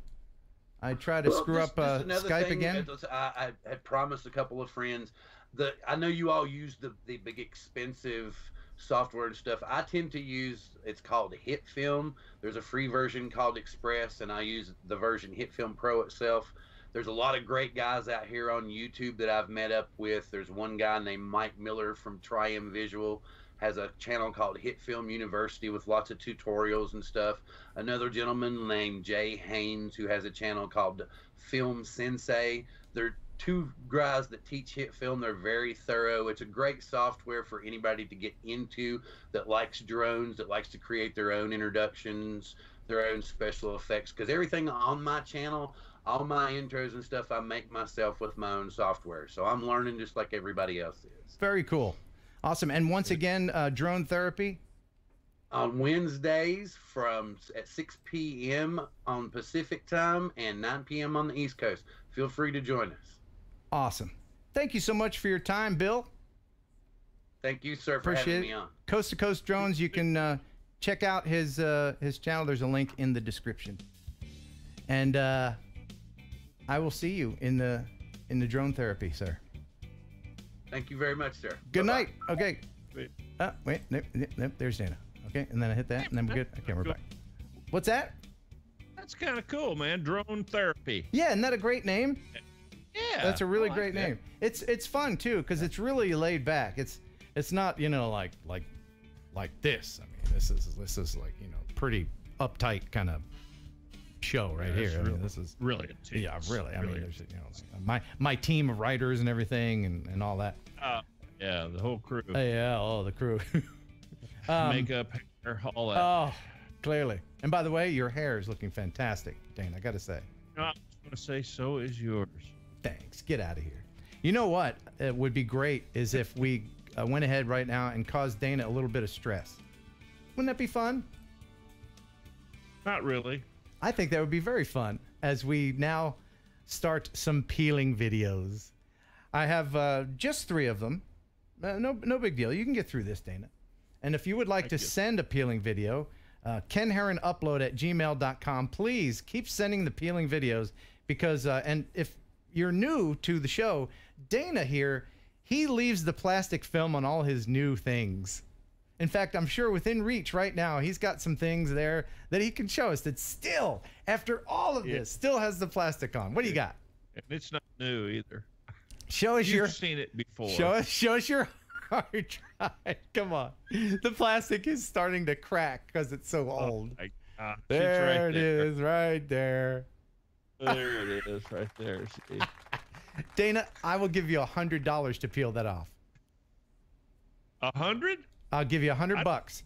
I try to screw up Skype again? I had promised a couple of friends that I know you all use the big expensive software and stuff. I tend to use, it's called HitFilm. There's a free version called Express, and I use the version HitFilm Pro itself. There's a lot of great guys out here on YouTube that I've met up with. There's one guy named Mike Miller from Triumph Visual, has a channel called HitFilm University with lots of tutorials and stuff. Another gentleman named Jay Haynes who has a channel called Film Sensei. They're two guys that teach HitFilm. They're very thorough. It's a great software for anybody to get into that likes drones, that likes to create their own introductions, their own special effects, because everything on my channel, all my intros and stuff, I make myself with my own software. So I'm learning just like everybody else is. Very cool. Awesome. And once again, Drone Therapy? On Wednesdays at 6 p.m. on Pacific time and 9 p.m. on the East Coast. Feel free to join us. Awesome. Thank you so much for your time, Bill. Thank you, sir, for Appreciate having me it. on. Coast to Coast Drones. You can check out his channel. There's a link in the description. And I will see you in the Drone Therapy, sir. Thank you very much, sir. Good Bye-bye. night. Okay. Wait. Nope, there's Dana. Okay, and then I hit that, and then we're good. Okay, we're back. What's that? That's kind of cool, man. Drone Therapy. Yeah, isn't that a great name? Yeah, That's a really I like great that. name. It's fun too, because it's really laid back. It's not, you know, like this. I mean, this is like, you know, pretty uptight kind of show right here. I mean, this is really intense. Yeah, really. I mean, Really there's, you know, my team of writers and everything and all that. Yeah, the whole crew. Yeah, the crew. Makeup, hair, all that. Oh, clearly. And by the way, your hair is looking fantastic, Dane. I got to say. I was going to say, so is yours. Thanks. Get out of here. You know what? It would be great is if we went ahead right now and caused Dana a little bit of stress. Wouldn't that be fun? Not really. I think that would be very fun as we now start some peeling videos. I have just 3 of them. No big deal. You can get through this, Dana. And if you would like to send a peeling video, kenheronupload@gmail.com. Please keep sending the peeling videos because, and if you're new to the show, Dana here, he leaves the plastic film on all his new things. In fact, I'm sure within reach right now, he's got some things there that he can show us that still, after all of this, still has the plastic on. What do you got? And it's not new either. Show us You've seen it before. Show us your hard drive. Come on. The plastic is starting to crack because it's so old. My God. There It's it is, right there. There it is, right there. See? Dana, I will give you $100 to peel that off. 100? I'll give you $100.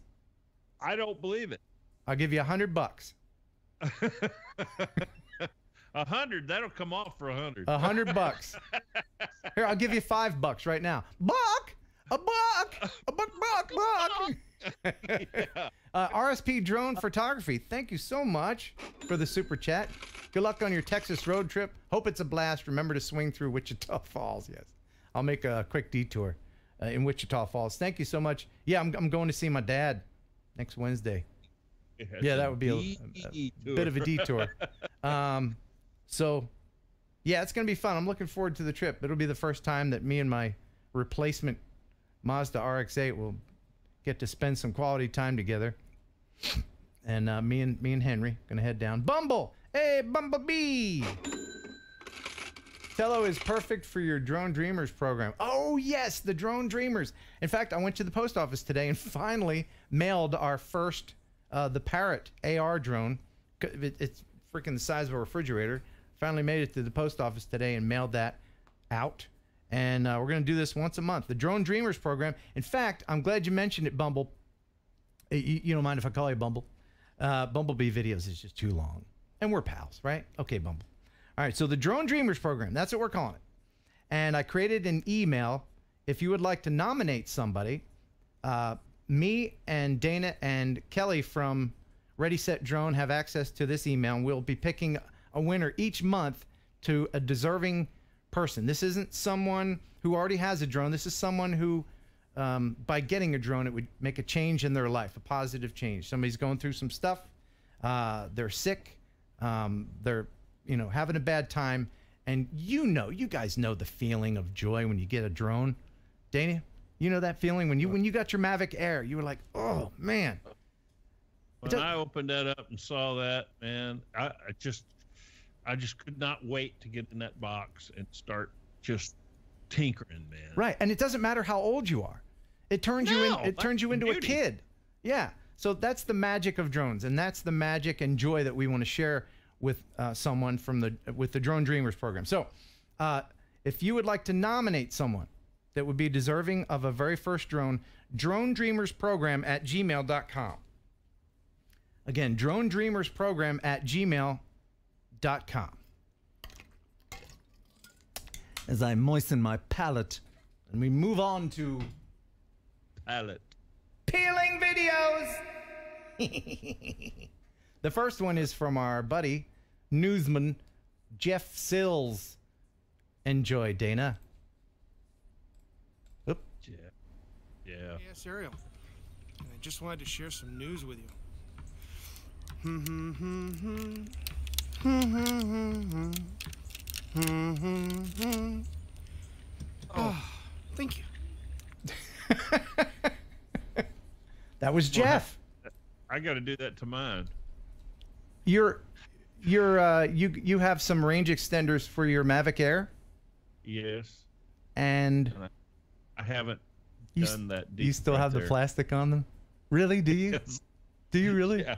I don't believe it. I'll give you $100. 100? That'll come off for 100. $100. Here, I'll give you $5 right now. Buck! A buck! A buck! Yeah. RSP Drone Photography, thank you so much for the super chat. Good luck on your Texas road trip. Hope it's a blast. Remember to swing through Wichita Falls. Yes, I'll make a quick detour in Wichita Falls. Thank you so much. Yeah, I'm going to see my dad next Wednesday. Yeah, that would be a bit of a detour. So, yeah, it's going to be fun. I'm looking forward to the trip. It'll be the first time that me and my replacement Mazda RX-8 will get to spend some quality time together. And me and Henry gonna head down. Bumble! Hey, Bumblebee! Tello is perfect for your Drone Dreamers program. Oh, yes, the Drone Dreamers. In fact, I went to the post office today and finally mailed our first, the Parrot AR drone. It's freaking the size of a refrigerator. Finally made it to the post office today and mailed that out. And we're going to do this once a month. The Drone Dreamers program. In fact, I'm glad you mentioned it, Bumble. You don't mind if I call you Bumble? Bumblebee videos is just too long. And we're pals, right? Okay, Bumble. All right, so the Drone Dreamers program, that's what we're calling it. And I created an email. If you would like to nominate somebody, me and Dana and Kelly from Ready, Set, Drone have access to this email. And we'll be picking a winner each month to a deserving person. This isn't someone who already has a drone. This is someone who, by getting a drone, it would make a change in their life, a positive change. Somebody's going through some stuff. They're sick. They're, having a bad time. And you guys know the feeling of joy when you get a drone. Dana, You know that feeling when you got your Mavic Air, you were like, oh man. When I opened that up and saw that, man, I just could not wait to get in that box and start just tinkering, man. Right, and it doesn't matter how old you are. It turns you into a kid. Yeah. So that's the magic of drones, and that's the magic and joy that we want to share with someone with the Drone Dreamers program. So, if you would like to nominate someone that would be deserving of a very first drone, dronedreamersprogram@gmail.com. Again, dronedreamersprogram@gmail.com. As I moisten my palate, and we move on to peeling videos. The first one is from our buddy, newsman Jeff Sills. Enjoy, Dana. Oop. Yeah. Yes, Ariel. And I just wanted to share some news with you. Oh, thank you. That was Jeff. I got to do that to mine. You have some range extenders for your Mavic Air? Yes. And I haven't done that deep. You still have the plastic on them? Really? Do you? Yes. Do you really? Yeah.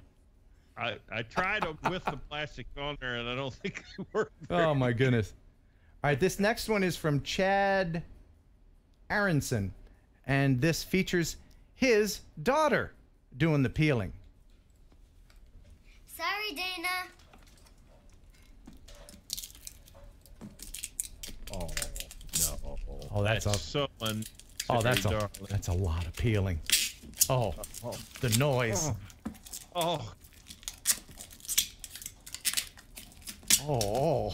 I tried with the plastic on there, and I don't think it worked. Oh my goodness. All right, this next one is from Chad Aronson, and this features his daughter doing the peeling. Sorry, Dana. Oh no! Oh, that's so darling. that's a lot of peeling. Oh, the noise. Oh. Oh.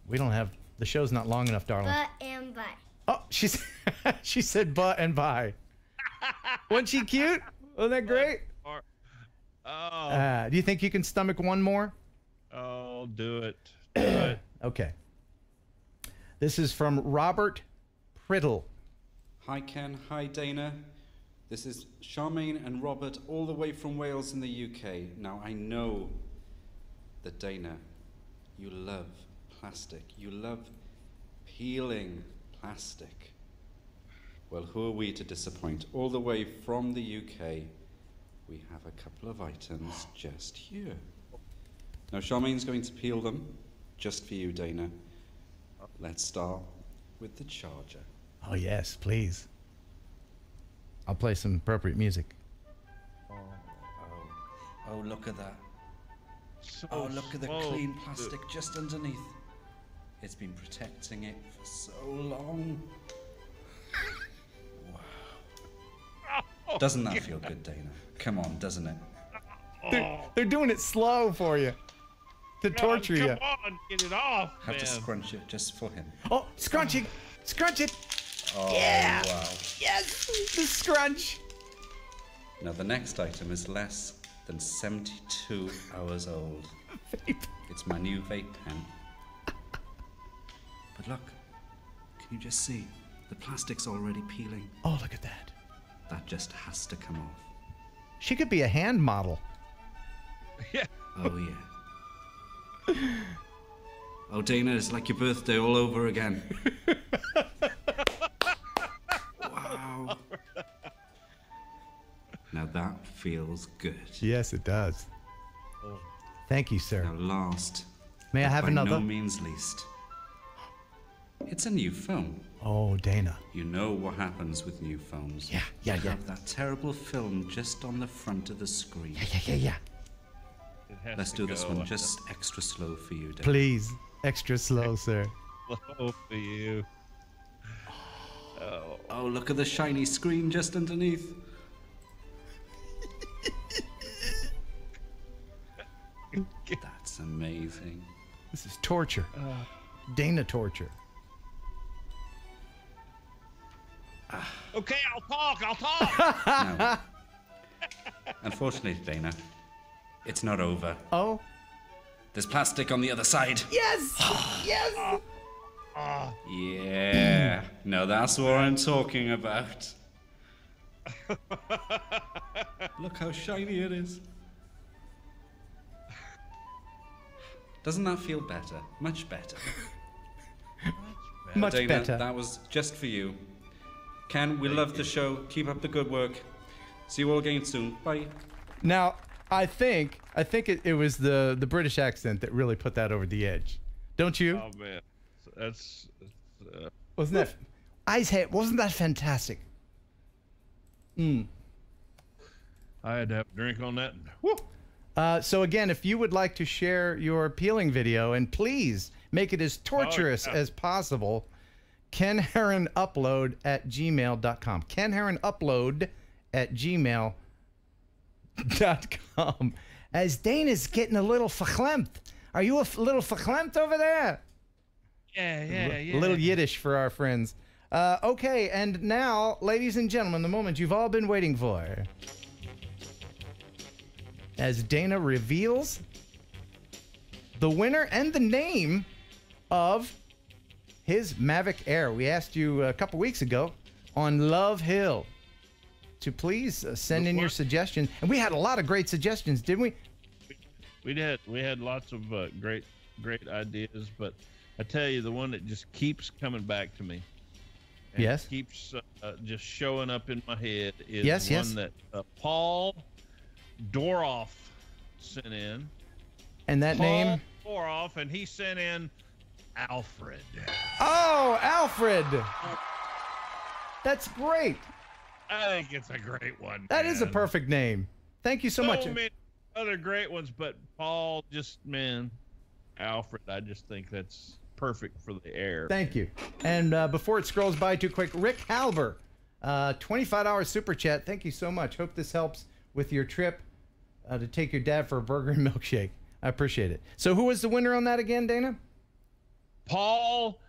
We don't have the show's not long enough, darling. But and bye. Oh, she said but and bye. Wasn't she cute? Wasn't that great? Oh. Do you think you can stomach one more? Oh, do it. Do it. Okay. This is from Robert Priddle. Hi Ken, hi Dana. This is Charmaine and Robert all the way from Wales in the UK. Now I know that Dana, you love plastic. You love peeling plastic. Well, who are we to disappoint? All the way from the UK, we have a couple of items just here. Now Charmaine's going to peel them just for you, Dana. Let's start with the charger. Oh yes, please. I'll play some appropriate music. Oh, look at that. So look at the clean plastic just underneath. It's been protecting it for so long. Wow. Doesn't that feel good, Dana? Come on, doesn't it? They're doing it slow for you. To torture you. Come on, get it off, Have to man. scrunch it just for him. Oh, scrunch it. Scrunch it. Oh, Yeah. wow. Yes. The scrunch. Now the next item is less than 72 hours old. It's my new vape pen. But look, can you just see? The plastic's already peeling. Oh, look at that. That just has to come off. She could be a hand model. Yeah. Oh, yeah. Oh, Dana, it's like your birthday all over again. Wow. Now that feels good. Yes, it does. Thank you, sir. Now last, May I have by another? no means least, it's a new phone. Oh, Dana. You know what happens with new phones. Yeah. You have that terrible film just on the front of the screen. Yeah. It has Let's to do this go one just extra slow for you, Dana. Please. Extra slow, sir. slow for you. Oh, look at the shiny screen just underneath. That's amazing. This is torture. Dana torture. Okay, I'll talk. Now, unfortunately, Dana, it's not over. Oh. There's plastic on the other side. Yes. Yes. Yeah. No, that's what I'm talking about. Look how shiny it is. Doesn't that feel better? Much better. Much Dana, better. that was just for you. Ken, we love the show. Keep up the good work. See you all again soon. Bye. Now, I think it was the British accent that really put that over the edge. Don't you? Oh man, that's Wasn't that? Wasn't that fantastic? I had to have a drink on that. Woo. So again, if you would like to share your peeling video, and please make it as torturous as possible, kenheronupload@gmail.com. kenheronupload@gmail.com. As Dana's getting a little verklempt. Are you a little verklempt over there? Yeah. A little Yiddish for our friends. Okay, and now, ladies and gentlemen, the moment you've all been waiting for. As Dana reveals the winner and the name of his Mavic Air. We asked you a couple weeks ago on Love Hill to please send in your suggestions. And we had a lot of great suggestions, didn't we? We did. We had lots of great ideas, but I tell you, the one that just keeps coming back to me. And Yes. keeps just showing up in my head is Yes, one that Paul Doroff sent in. And that name? Paul Doroff, and he sent in Alfred. Oh, Alfred! That's great. I think it's a great one. That is a perfect name. Thank you so much. So many other great ones, but Paul Alfred, I just think that's perfect for the air. Thank you. And before it scrolls by too quick, Rick Halber, $25 super chat. Thank you so much. Hope this helps with your trip to take your dad for a burger and milkshake. I appreciate it. So who was the winner on that again, Dana? Paul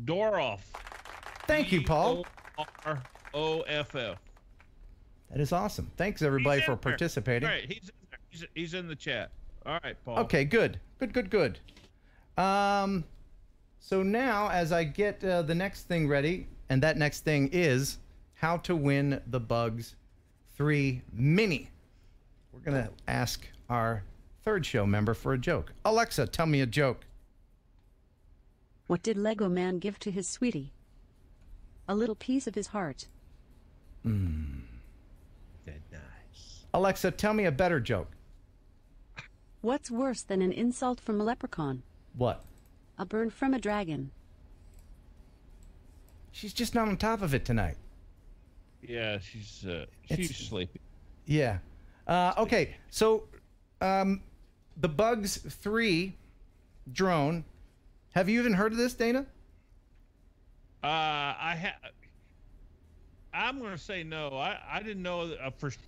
Doroff. Thank you, Paul. Doroff. That is awesome. Thanks, everybody, for participating. All right, he's in there. He's in the chat. All right, Paul. Okay, good. Good. So now, as I get the next thing ready, and that next thing is how to win the Bugs 3 Mini. We're going to ask our third show member for a joke. Alexa, tell me a joke. What did Lego Man give to his sweetie? A little piece of his heart. That's nice. Alexa, tell me a better joke. What's worse than an insult from a leprechaun? What? A burn from a dragon. She's just not on top of it tonight. Yeah, she's sleepy. Yeah. Okay, so the Bugs 3 drone. Have you even heard of this, Dana? I'm going to say no. I didn't know.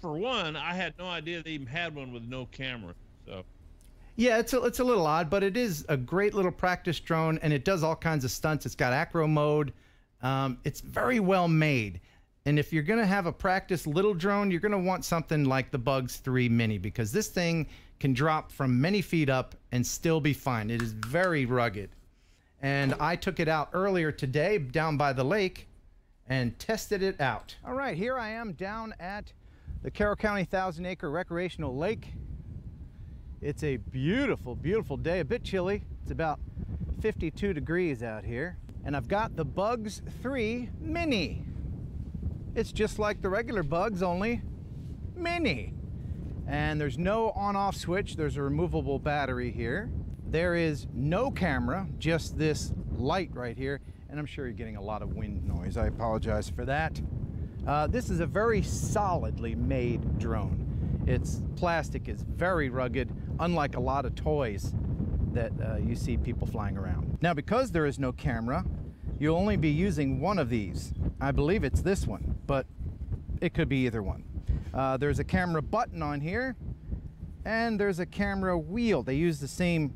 For one, I had no idea they even had one with no camera. So. Yeah, it's a little odd, but it is a great little practice drone, and it does all kinds of stunts. It's got acro mode. It's very well made. And if you're going to have a practice little drone, you're going to want something like the Bugs 3 Mini, because this thing can drop from many feet up and still be fine. It is very rugged. And I took it out earlier today down by the lake and tested it out. All right, here I am down at the Carroll County 1,000-acre recreational lake. It's a beautiful, beautiful day, a bit chilly. It's about 52 degrees out here. And I've got the Bugs 3 Mini. It's just like the regular Bugs, only mini. And there's no on-off switch. There's a removable battery here. There is no camera, just this light right here. And I'm sure you're getting a lot of wind noise. I apologize for that. This is a very solidly made drone. Its plastic is very rugged, unlike a lot of toys that you see people flying around. Now, because there is no camera, you'll only be using one of these. I believe it's this one, but it could be either one. There's a camera button on here, and there's a camera wheel. They use the same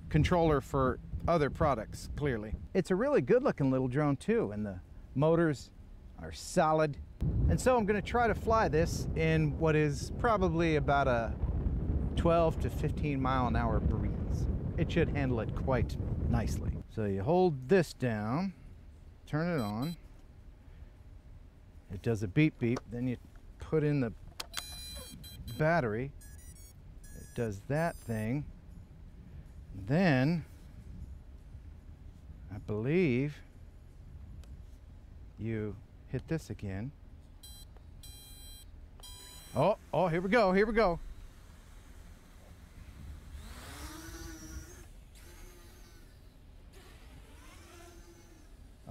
controller for other products, clearly. It's a really good-looking little drone, too, and the motors are solid. And so I'm going to try to fly this in what is probably about a 12 to 15 mile an hour breeze. It should handle it quite nicely. So you hold this down, turn it on. It does a beep beep. Then you put in the battery. It does that thing. Then I believe you hit this again. Oh, here we go, here we go.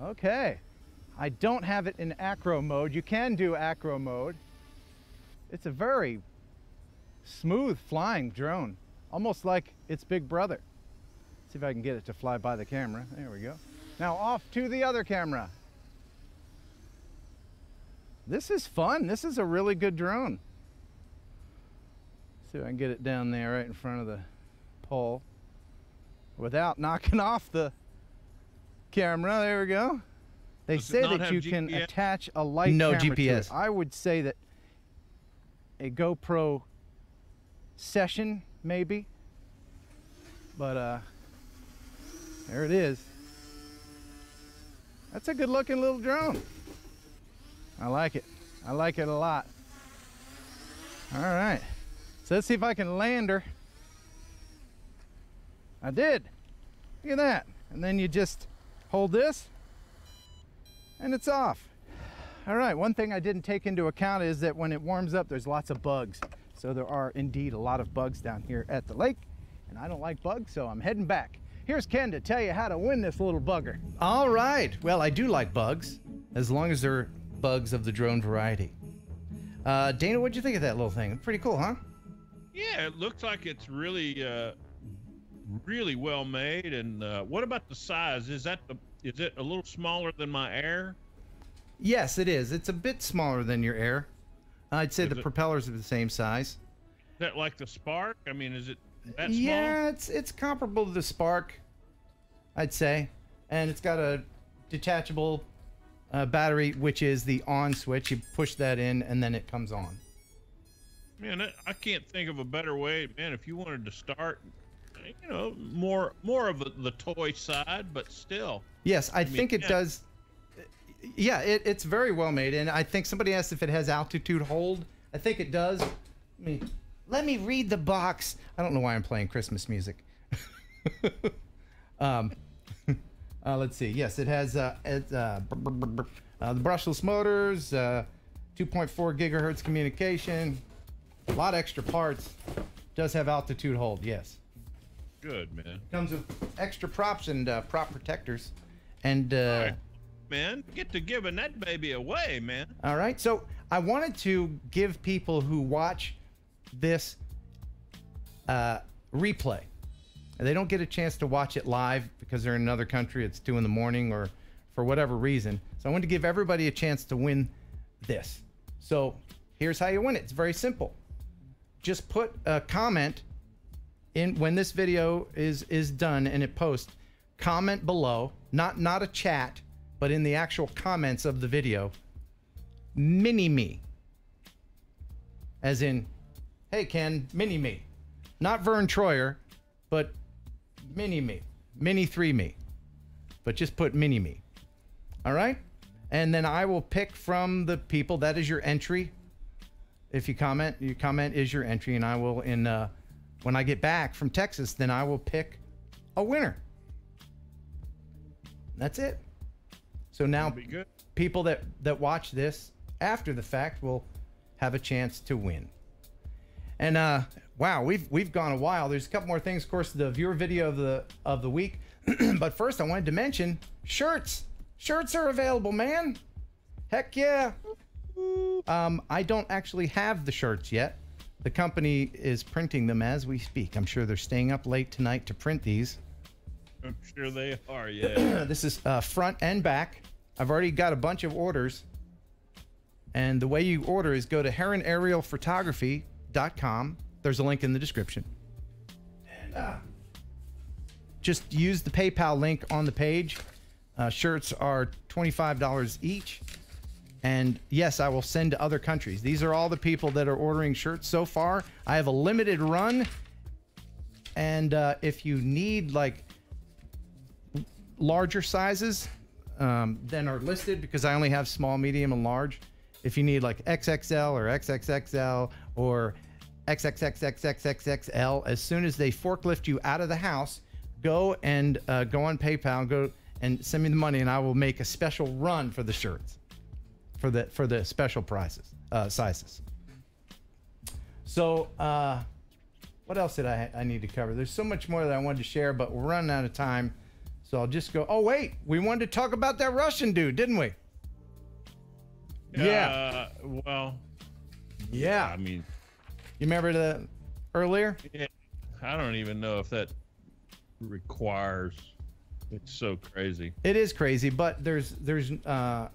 Okay. I don't have it in acro mode. You can do acro mode. It's a very smooth flying drone, almost like its big brother. See if I can get it to fly by the camera. There we go. Now off to the other camera. This is fun. This is a really good drone. See if I can get it down there right in front of the pole without knocking off the camera. There we go. They say that you can attach a light camera to it. I would say that a GoPro session maybe, but there it is. That's a good looking little drone. I like it. I like it a lot. All right, so let's see if I can land her. I did. Look at that. And then you just hold this and it's off. All right, one thing I didn't take into account is that when it warms up, there's lots of bugs. So there are indeed a lot of bugs down here at the lake, and I don't like bugs, so I'm heading back. Here's Ken to tell you how to win this little bugger. All right, well, I do like bugs, as long as they're bugs of the drone variety. Dana, what'd you think of that little thing? Pretty cool, huh? Yeah, it looks like it's really, really well made. And what about the size? Is it a little smaller than my Air? Yes, it is. It's a bit smaller than your Air. I'd say the propellers are the same size. Is that like the Spark? I mean, is it that small? Yeah, it's comparable to the Spark, I'd say. And it's got a detachable battery, which is the on switch. You push that in and then it comes on. Man, I can't think of a better way. Man, if you wanted to start, you know, more of the toy side, but still. Yes, I think it does. Yeah, it's very well made, and I think somebody asked if it has altitude hold. I think it does. Let me read the box. I don't know why I'm playing Christmas music. Let's see. Yes, it has the brushless motors, 2.4 gigahertz communication, a lot of extra parts. Does have altitude hold, yes. Good, man. Comes with extra props and prop protectors. And man, get to giving that baby away, man. All right, so I wanted to give people who watch this replay, and they don't get a chance to watch it live because they're in another country, it's 2 in the morning or for whatever reason. So I wanted to give everybody a chance to win this. So here's how you win it. It's very simple. Just put a comment in when this video is done and it posts. Comment below, not a chat, but in the actual comments of the video, mini-me. As in, hey Ken, mini-me. Not Vern Troyer, but mini-me. Mini-3-me. But just put mini-me. All right? And then I will pick from the people. That is your entry. If you comment, your comment is your entry, and I will, when I get back from Texas, then I will pick a winner. That's it. So now people that watch this after the fact will have a chance to win. And wow, we've gone a while. There's a couple more things, of course, the viewer video of the week. But first I wanted to mention shirts. Shirts are available, man. Heck yeah. I don't actually have the shirts yet. The company is printing them as we speak. I'm sure they're staying up late tonight to print these. I'm sure they are, yeah. This is front and back. I've already got a bunch of orders. And the way you order is go to heronaerialphotography.com. There's a link in the description. And just use the PayPal link on the page. Shirts are $25 each. And yes, I will send to other countries. These are all the people that are ordering shirts so far. I have a limited run. And if you need like larger sizes than are listed because I only have small, medium, and large. If you need like XXL or XXXL or XXXXXXXL, as soon as they forklift you out of the house, go and go on PayPal, go and send me the money, and I will make a special run for the shirts, for the special prices, sizes. So, what else did I need to cover? There's so much more that I wanted to share, but we're running out of time. So I'll just go. Oh wait, we wanted to talk about that Russian dude, didn't we? Yeah. Well. Yeah. I mean, you remember the earlier? Yeah. I don't even know if that requires. It's so crazy. It is crazy, but there's I'm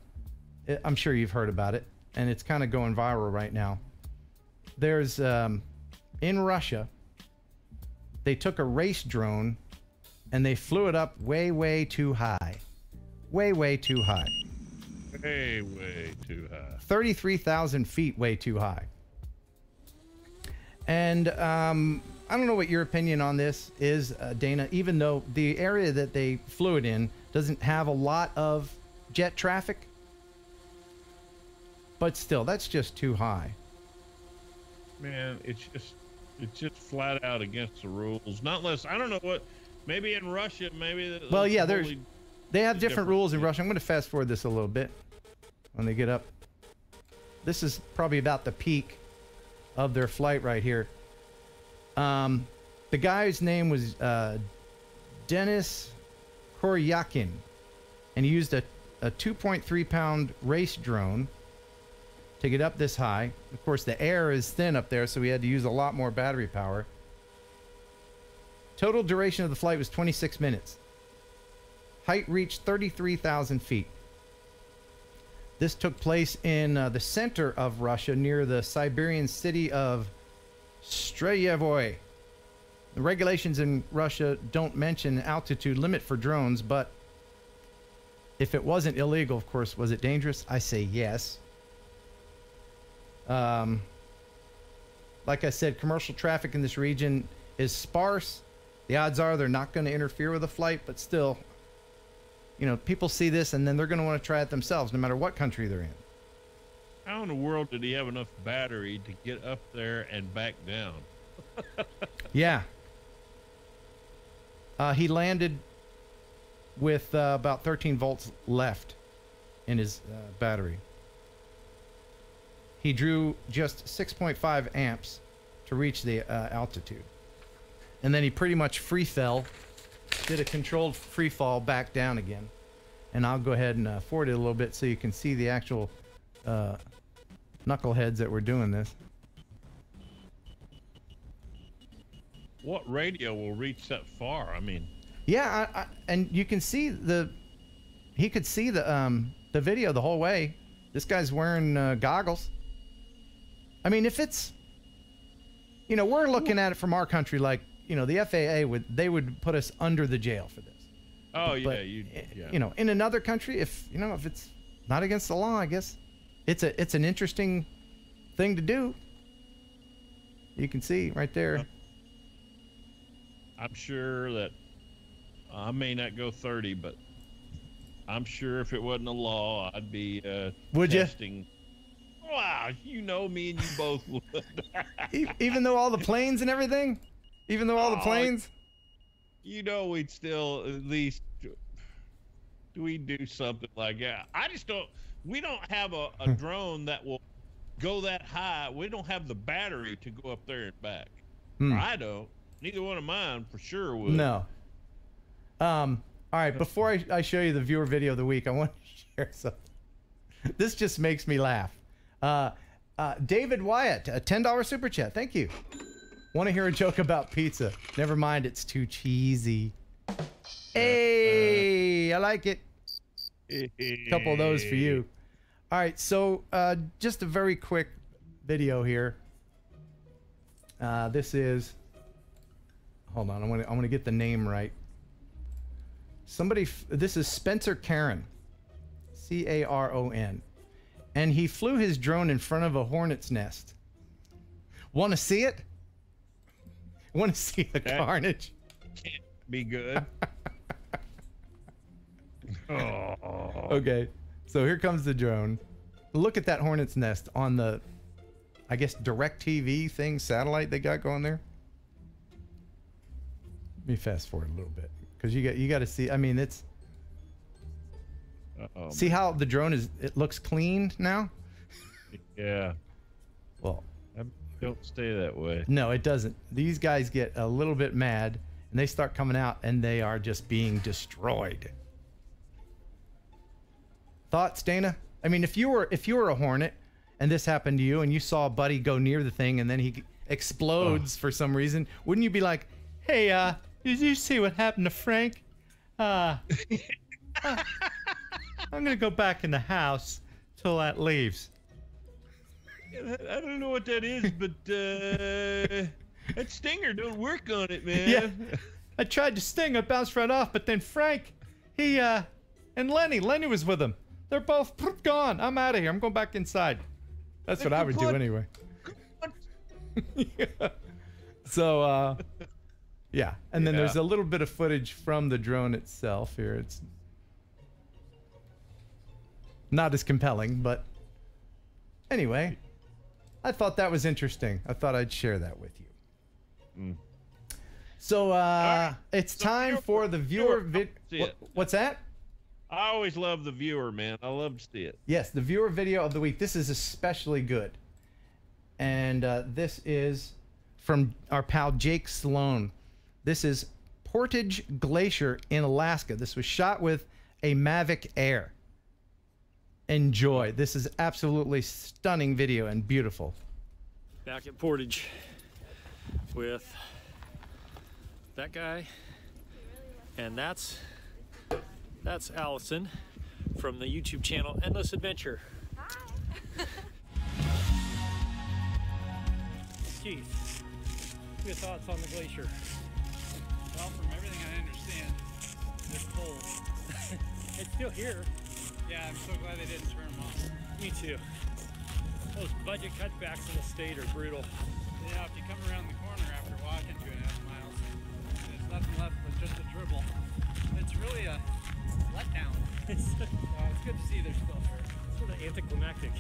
sure you've heard about it, and it's kind of going viral right now. There's in Russia, they took a race drone and they flew it up way too high. Way too high. Way too high. 33,000 feet, way too high. And I don't know what your opinion on this is, Dana, even though the area that they flew it in doesn't have a lot of jet traffic. But still, that's just too high. Man, it's just flat out against the rules. Not unless, I don't know what, maybe in Russia, maybe. Well, yeah, they have different rules in Russia. I'm going to fast forward this a little bit when they get up. This is probably about the peak of their flight right here. The guy's name was Denis Koryakin, and he used a 2.3 pound race drone to get up this high. Of course, the air is thin up there, so we had to use a lot more battery power. Total duration of the flight was 26 minutes. Height reached 33,000 feet. This took place in the center of Russia near the Siberian city of Strayevoy. The regulations in Russia don't mention altitude limit for drones, but if it wasn't illegal, of course, was it dangerous? I say yes. Like I said, commercial traffic in this region is sparse. The odds are they're not going to interfere with the flight, but still, you know, people see this and then they're going to want to try it themselves, no matter what country they're in. How in the world did he have enough battery to get up there and back down? Yeah. He landed with about 13 volts left in his battery. He drew just 6.5 amps to reach the altitude. And then he pretty much free fell, did a controlled free fall back down again. And I'll go ahead and forward it a little bit so you can see the actual knuckleheads that were doing this. What radio will reach that far? I mean, yeah, and you can see he could see the video the whole way. This guy's wearing goggles. I mean, if it's, you know, we're looking at it from our country, like, you know, the FAA would put us under the jail for this. Oh, but, yeah, you know, in another country, if it's not against the law, I guess it's an interesting thing to do. You can see right there. I'm sure that I may not go 30, but I'm sure if it wasn't a law, I'd be would testing. You? Wow, you know me and you both would. Even though all the planes and everything? Even though all the planes? You know, we'd still at least we'd do something like that. I just don't. We don't have a drone that will go that high. We don't have the battery to go up there and back. I don't. Neither one of mine for sure would. No. All right. Before I show you the viewer video of the week, I want to share something. This just makes me laugh. David Wyatt, a $10 super chat. Thank you. Want to hear a joke about pizza? Never mind, it's too cheesy. Hey, I like it. A couple of those for you. All right, so just a very quick video here. This is. Hold on, I want to get the name right. This is Spencer Caron, Caron, and he flew his drone in front of a hornet's nest. Want to see it? Want to see the carnage? Can't be good. Okay, so here comes the drone. Look at that hornet's nest on the, I guess, DirecTV thing, satellite they got going there. Let me fast forward a little bit because you got to see. I mean, it's. See how the drone is? It looks clean now. Yeah. Well, don't stay that way. No, it doesn't. These guys get a little bit mad and they start coming out and they are just being destroyed. Thoughts, Dana? I mean, if you were a hornet and this happened to you and you saw a buddy go near the thing and then he explodes for some reason, wouldn't you be like, "Hey, did you see what happened to Frank? I'm gonna go back in the house till that leaves." I don't know what that is, but that stinger don't work on it, man. Yeah, I tried to sting, it bounced right off, but then Frank, he and Lenny was with him. They're both gone. I'm out of here. I'm going back inside. That's what I would do anyway. Yeah. So, yeah. And then there's a little bit of footage from the drone itself here. It's not as compelling, but anyway, I thought that was interesting. I thought I'd share that with you. So, it's time for the viewer video. What's that? I always love the viewer, man. I love to see it. Yes, the viewer video of the week. This is especially good. And this is from our pal Jake Sloan. This is Portage Glacier in Alaska. This was shot with a Mavic Air. Enjoy. This is absolutely stunning video and beautiful. Back at Portage with that guy, and that's Allison from the YouTube channel Endless Adventure. Hi. Keith, what are your thoughts on the glacier? Well, from everything I understand, it's cold. It's still here. Yeah, I'm so glad they didn't turn them off. Me too. Those budget cutbacks in the state are brutal. You know, if you come around the corner after walking 2.5 miles, and there's nothing left but just a dribble, it's really a letdown. It's good to see they're still here. It's sort of anticlimactic.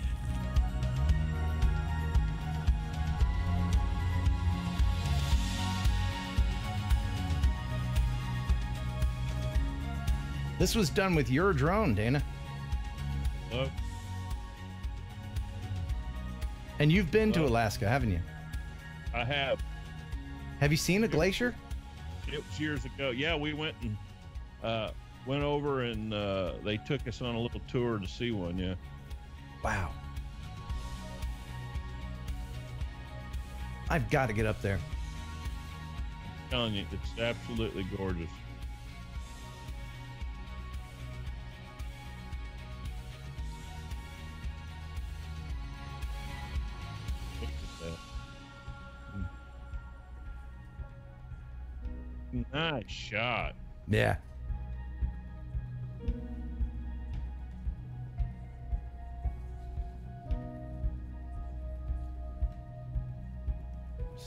This was done with your drone, Dana. Hello? And you've been to Alaska, haven't you? I have. Have you seen a glacier? It was years ago. Yeah, we went and went over and they took us on a little tour to see one. Yeah. Wow. I've got to get up there. I'm telling you, it's absolutely gorgeous. Look at that. Nice shot. Yeah.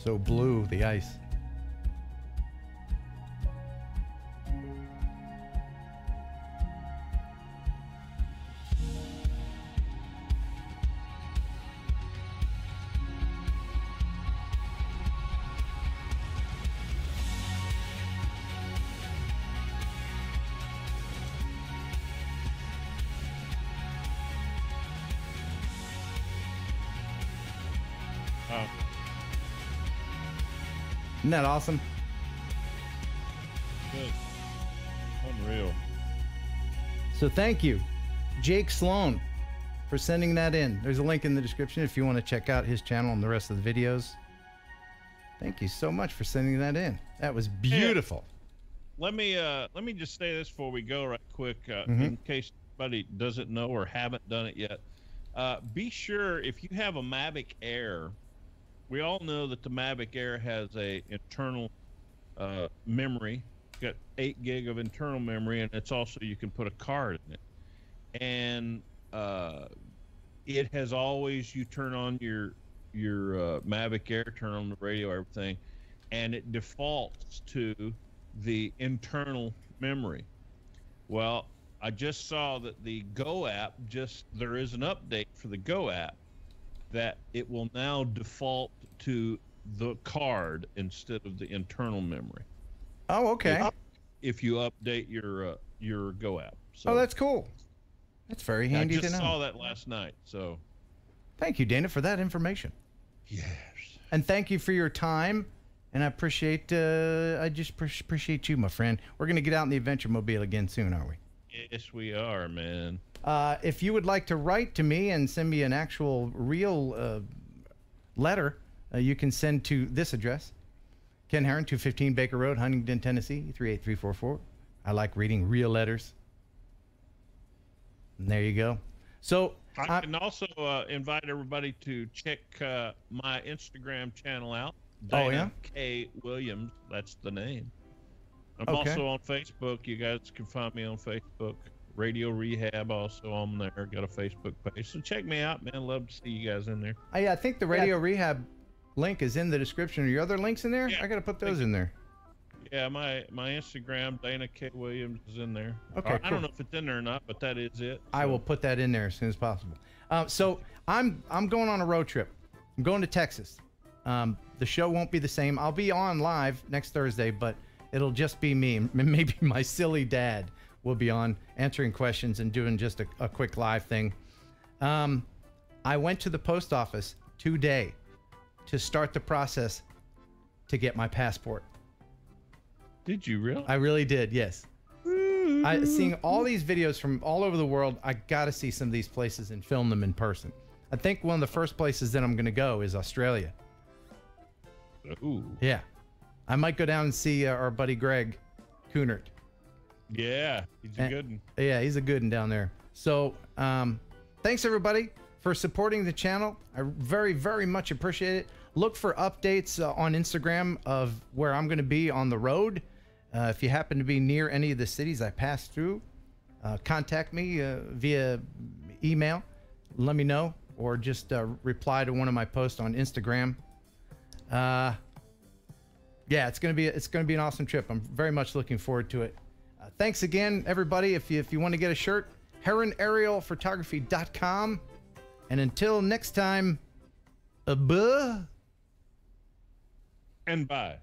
So blue, the ice. Isn't that awesome? Good. Unreal. So thank you, Jake Sloan, for sending that in. There's a link in the description if you want to check out his channel and the rest of the videos. Thank you so much for sending that in. That was beautiful. Hey, let me just say this before we go right quick, in case anybody doesn't know or haven't done it yet. Be sure if you have a Mavic Air, we all know that the Mavic Air has a internal memory. It's got 8 gig of internal memory, and it's also, you can put a card in it. And it has always, you turn on your Mavic Air, turn on the radio, everything, and it defaults to the internal memory. Well, I just saw that the Go app, there is an update for the Go app that it will now default to the card instead of the internal memory. Oh, okay. If you update your Go app. So, oh, that's cool. That's very handy to know. I just saw that last night. So, thank you, Dana, for that information. Yes. And thank you for your time. And I appreciate, appreciate you, my friend. We're going to get out in the adventure mobile again soon, aren't we? Yes, we are, man. If you would like to write to me and send me an actual real letter, you can send to this address. Ken Heron, 215 Baker Road, Huntington, Tennessee, 38344. I like reading real letters. And there you go. So I can also invite everybody to check my Instagram channel out. Dana K. Williams, that's the name. I'm also on Facebook. You guys can find me on Facebook. Radio Rehab also on there. Got a Facebook page. So check me out, man. Love to see you guys in there. I think the Radio Rehab link is in the description. Are your other links in there? I got to put those in there. Yeah, my Instagram, Dana K. Williams, is in there. Okay, cool. I don't know if it's in there or not, but that is it. So. I will put that in there as soon as possible. So I'm going on a road trip. I'm going to Texas. The show won't be the same. I'll be on live next Thursday, but it'll just be me. Maybe my silly dad will be on answering questions and doing just a quick live thing. I went to the post office today to start the process to get my passport. Did you really? I really did, yes. Seeing all these videos from all over the world, I got to see some of these places and film them in person. I think one of the first places that I'm going to go is Australia. Ooh. Yeah. I might go down and see our buddy Greg Coonert. Yeah, he's a good one. Yeah, he's a good one down there. So, thanks everybody for supporting the channel. I very, very much appreciate it. Look for updates on Instagram of where I'm going to be on the road. If you happen to be near any of the cities I pass through, contact me via email. Let me know, or just reply to one of my posts on Instagram. Yeah, it's gonna be an awesome trip. I'm very much looking forward to it. Thanks again, everybody. If you want to get a shirt, HeronAerialPhotography.com. And until next time, buh. And bye.